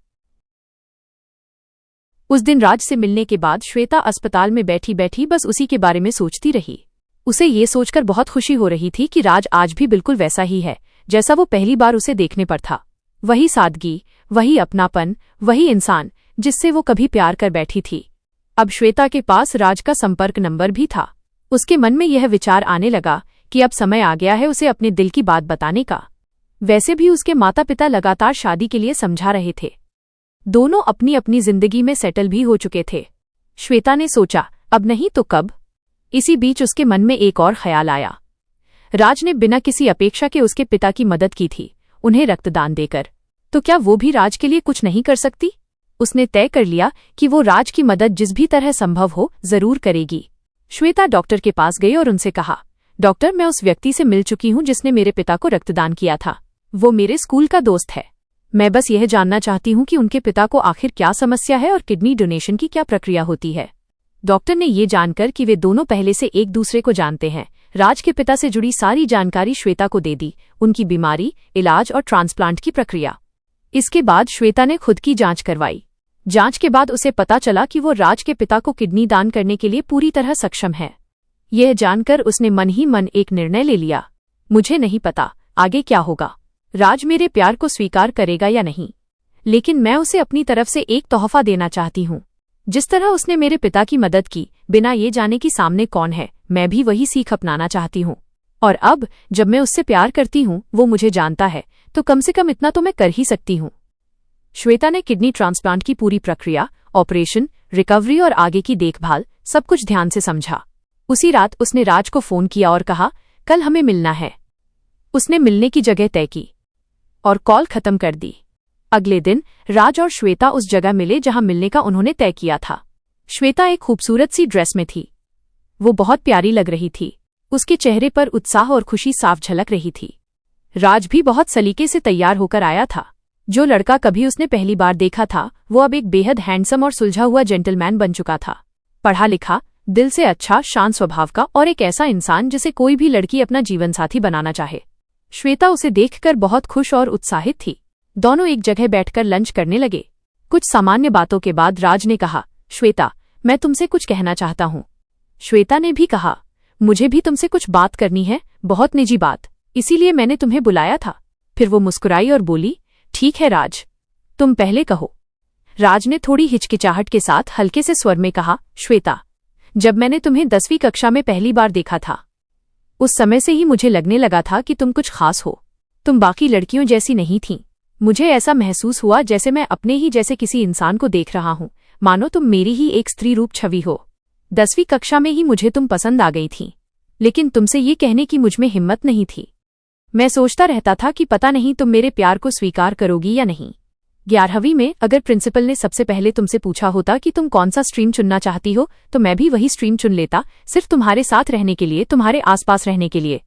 उस दिन राज से मिलने के बाद श्वेता अस्पताल में बैठी बैठी बस उसी के बारे में सोचती रही। उसे ये सोचकर बहुत खुशी हो रही थी कि राज आज भी बिल्कुल वैसा ही है जैसा वो पहली बार उसे देखने पर था। वही सादगी, वही अपनापन, वही इंसान जिससे वो कभी प्यार कर बैठी थी। अब श्वेता के पास राज का संपर्क नंबर भी था। उसके मन में यह विचार आने लगा कि अब समय आ गया है उसे अपने दिल की बात बताने का। वैसे भी उसके माता पिता लगातार शादी के लिए समझा रहे थे। दोनों अपनी अपनी जिंदगी में सेटल भी हो चुके थे। श्वेता ने सोचा, अब नहीं तो कब। इसी बीच उसके मन में एक और ख्याल आया। राज ने बिना किसी अपेक्षा के उसके पिता की मदद की थी, उन्हें रक्तदान देकर। तो क्या वो भी राज के लिए कुछ नहीं कर सकती? उसने तय कर लिया कि वो राज की मदद जिस भी तरह संभव हो जरूर करेगी। श्वेता डॉक्टर के पास गई और उनसे कहा, डॉक्टर, मैं उस व्यक्ति से मिल चुकी हूं जिसने मेरे पिता को रक्तदान किया था। वो मेरे स्कूल का दोस्त है। मैं बस यह जानना चाहती हूं कि उनके पिता को आखिर क्या समस्या है और किडनी डोनेशन की क्या प्रक्रिया होती है। डॉक्टर ने ये जानकर कि वे दोनों पहले से एक दूसरे को जानते हैं, राज के पिता से जुड़ी सारी जानकारी श्वेता को दे दी, उनकी बीमारी, इलाज और ट्रांसप्लांट की प्रक्रिया। इसके बाद श्वेता ने खुद की जांच करवाई। जांच के बाद उसे पता चला कि वो राज के पिता को किडनी दान करने के लिए पूरी तरह सक्षम है। यह जानकर उसने मन ही मन एक निर्णय ले लिया, मुझे नहीं पता आगे क्या होगा, राज मेरे प्यार को स्वीकार करेगा या नहीं, लेकिन मैं उसे अपनी तरफ से एक तोहफा देना चाहती हूँ। जिस तरह उसने मेरे पिता की मदद की बिना ये जाने कि सामने कौन है, मैं भी वही सीख अपनाना चाहती हूँ। और अब जब मैं उससे प्यार करती हूँ, वो मुझे जानता है, तो कम से कम इतना तो मैं कर ही सकती हूँ। श्वेता ने किडनी ट्रांसप्लांट की पूरी प्रक्रिया, ऑपरेशन, रिकवरी और आगे की देखभाल सब कुछ ध्यान से समझा। उसी रात उसने राज को फोन किया और कहा, कल हमें मिलना है। उसने मिलने की जगह तय की और कॉल खत्म कर दी। अगले दिन राज और श्वेता उस जगह मिले जहां मिलने का उन्होंने तय किया था। श्वेता एक खूबसूरत सी ड्रेस में थी। वो बहुत प्यारी लग रही थी। उसके चेहरे पर उत्साह और खुशी साफ झलक रही थी। राज भी बहुत सलीके से तैयार होकर आया था। जो लड़का कभी उसने पहली बार देखा था, वो अब एक बेहद हैंडसम और सुलझा हुआ जेंटलमैन बन चुका था। पढ़ा लिखा, दिल से अच्छा, शांत स्वभाव का और एक ऐसा इंसान जिसे कोई भी लड़की अपना जीवनसाथी बनाना चाहे। श्वेता उसे देखकर बहुत खुश और उत्साहित थी। दोनों एक जगह बैठकर लंच करने लगे। कुछ सामान्य बातों के बाद राज ने कहा, श्वेता, मैं तुमसे कुछ कहना चाहता हूँ। श्वेता ने भी कहा, मुझे भी तुमसे कुछ बात करनी है, बहुत निजी बात, इसीलिए मैंने तुम्हें बुलाया था। फिर वो मुस्कुराई और बोली, ठीक है राज, तुम पहले कहो। राज ने थोड़ी हिचकिचाहट के साथ हल्के से स्वर में कहा, श्वेता, जब मैंने तुम्हें 10वीं कक्षा में पहली बार देखा था, उस समय से ही मुझे लगने लगा था कि तुम कुछ खास हो। तुम बाकी लड़कियों जैसी नहीं थीं। मुझे ऐसा महसूस हुआ जैसे मैं अपने ही जैसे किसी इंसान को देख रहा हूं, मानो तुम मेरी ही एक स्त्री रूप छवि हो। 10वीं कक्षा में ही मुझे तुम पसंद आ गई थी, लेकिन तुमसे ये कहने की मुझमें हिम्मत नहीं थी। मैं सोचता रहता था कि पता नहीं तुम मेरे प्यार को स्वीकार करोगी या नहीं। 11वीं में अगर प्रिंसिपल ने सबसे पहले तुमसे पूछा होता कि तुम कौन सा स्ट्रीम चुनना चाहती हो, तो मैं भी वही स्ट्रीम चुन लेता, सिर्फ तुम्हारे साथ रहने के लिए, तुम्हारे आसपास रहने के लिए।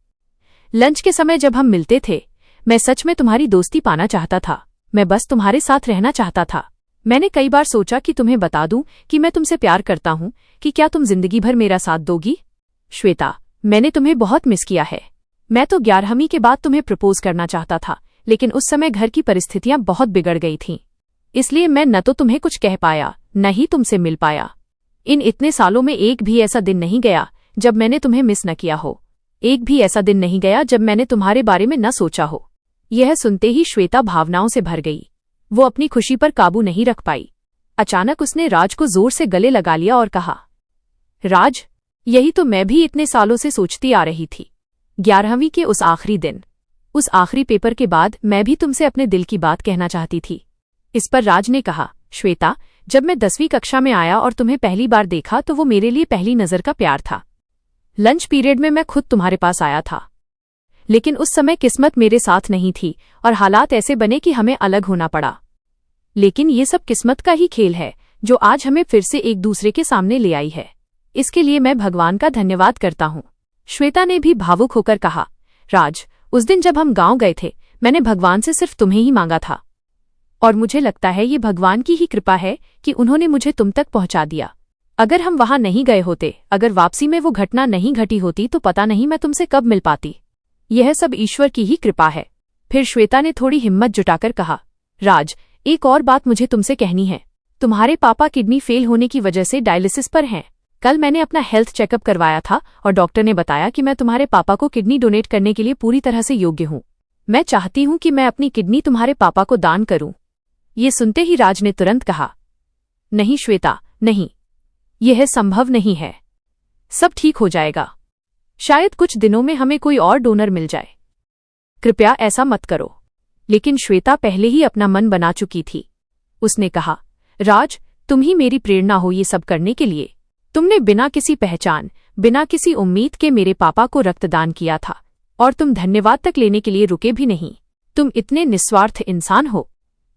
लंच के समय जब हम मिलते थे, मैं सच में तुम्हारी दोस्ती पाना चाहता था। मैं बस तुम्हारे साथ रहना चाहता था। मैंने कई बार सोचा कि तुम्हें बता दूं कि मैं तुमसे प्यार करता हूं, कि क्या तुम जिंदगी भर मेरा साथ दोगी। श्वेता, मैंने तुम्हें बहुत मिस किया है। मैं तो 11वीं के बाद तुम्हें प्रपोज करना चाहता था, लेकिन उस समय घर की परिस्थितियां बहुत बिगड़ गई थीं। इसलिए मैं न तो तुम्हें कुछ कह पाया, न ही तुमसे मिल पाया। इन इतने सालों में एक भी ऐसा दिन नहीं गया जब मैंने तुम्हें मिस न किया हो। एक भी ऐसा दिन नहीं गया जब मैंने तुम्हारे बारे में न सोचा हो। यह सुनते ही श्वेता भावनाओं से भर गई। वो अपनी खुशी पर काबू नहीं रख पाई। अचानक उसने राज को जोर से गले लगा लिया और कहा, राज, यही तो मैं भी इतने सालों से सोचती आ रही थी। 11वीं के उस आखिरी दिन, उस आखिरी पेपर के बाद मैं भी तुमसे अपने दिल की बात कहना चाहती थी। इस पर राज ने कहा, श्वेता, जब मैं 10वीं कक्षा में आया और तुम्हें पहली बार देखा तो वो मेरे लिए पहली नजर का प्यार था। लंच पीरियड में मैं खुद तुम्हारे पास आया था, लेकिन उस समय किस्मत मेरे साथ नहीं थी और हालात ऐसे बने कि हमें अलग होना पड़ा। लेकिन ये सब किस्मत का ही खेल है जो आज हमें फिर से एक दूसरे के सामने ले आई है। इसके लिए मैं भगवान का धन्यवाद करता हूँ। श्वेता ने भी भावुक होकर कहा, राज, उस दिन जब हम गांव गए थे, मैंने भगवान से सिर्फ तुम्हें ही मांगा था, और मुझे लगता है ये भगवान की ही कृपा है कि उन्होंने मुझे तुम तक पहुंचा दिया। अगर हम वहां नहीं गए होते, अगर वापसी में वो घटना नहीं घटी होती, तो पता नहीं मैं तुमसे कब मिल पाती। यह सब ईश्वर की ही कृपा है। फिर श्वेता ने थोड़ी हिम्मत जुटाकर कहा, राज, एक और बात मुझे तुमसे कहनी है। तुम्हारे पापा किडनी फेल होने की वजह से डायलिसिस पर हैं। कल मैंने अपना हेल्थ चेकअप करवाया था और डॉक्टर ने बताया कि मैं तुम्हारे पापा को किडनी डोनेट करने के लिए पूरी तरह से योग्य हूँ। मैं चाहती हूँ कि मैं अपनी किडनी तुम्हारे पापा को दान करूँ। ये सुनते ही राज ने तुरंत कहा, नहीं श्वेता, नहीं, यह संभव नहीं है। सब ठीक हो जाएगा। शायद कुछ दिनों में हमें कोई और डोनर मिल जाए। कृपया ऐसा मत करो। लेकिन श्वेता पहले ही अपना मन बना चुकी थी। उसने कहा, राज, तुम ही मेरी प्रेरणा हो ये सब करने के लिए। तुमने बिना किसी पहचान, बिना किसी उम्मीद के मेरे पापा को रक्तदान किया था, और तुम धन्यवाद तक लेने के लिए रुके भी नहीं। तुम इतने निस्वार्थ इंसान हो।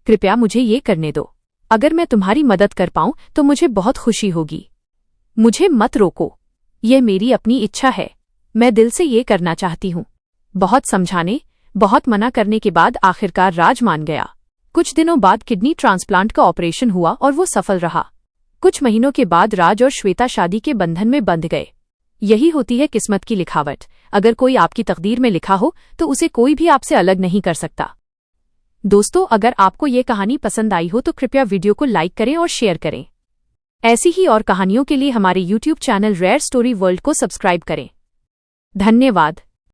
कृपया मुझे ये करने दो। अगर मैं तुम्हारी मदद कर पाऊं तो मुझे बहुत खुशी होगी। मुझे मत रोको, यह मेरी अपनी इच्छा है। मैं दिल से ये करना चाहती हूँ। बहुत समझाने, बहुत मना करने के बाद आखिरकार राज मान गया। कुछ दिनों बाद किडनी ट्रांसप्लांट का ऑपरेशन हुआ और वो सफल रहा। कुछ महीनों के बाद राज और श्वेता शादी के बंधन में बंध गए। यही होती है किस्मत की लिखावट। अगर कोई आपकी तकदीर में लिखा हो तो उसे कोई भी आपसे अलग नहीं कर सकता। दोस्तों, अगर आपको ये कहानी पसंद आई हो तो कृपया वीडियो को लाइक करें और शेयर करें। ऐसी ही और कहानियों के लिए हमारे YouTube channel rare story world को सब्सक्राइब करें। धन्यवाद।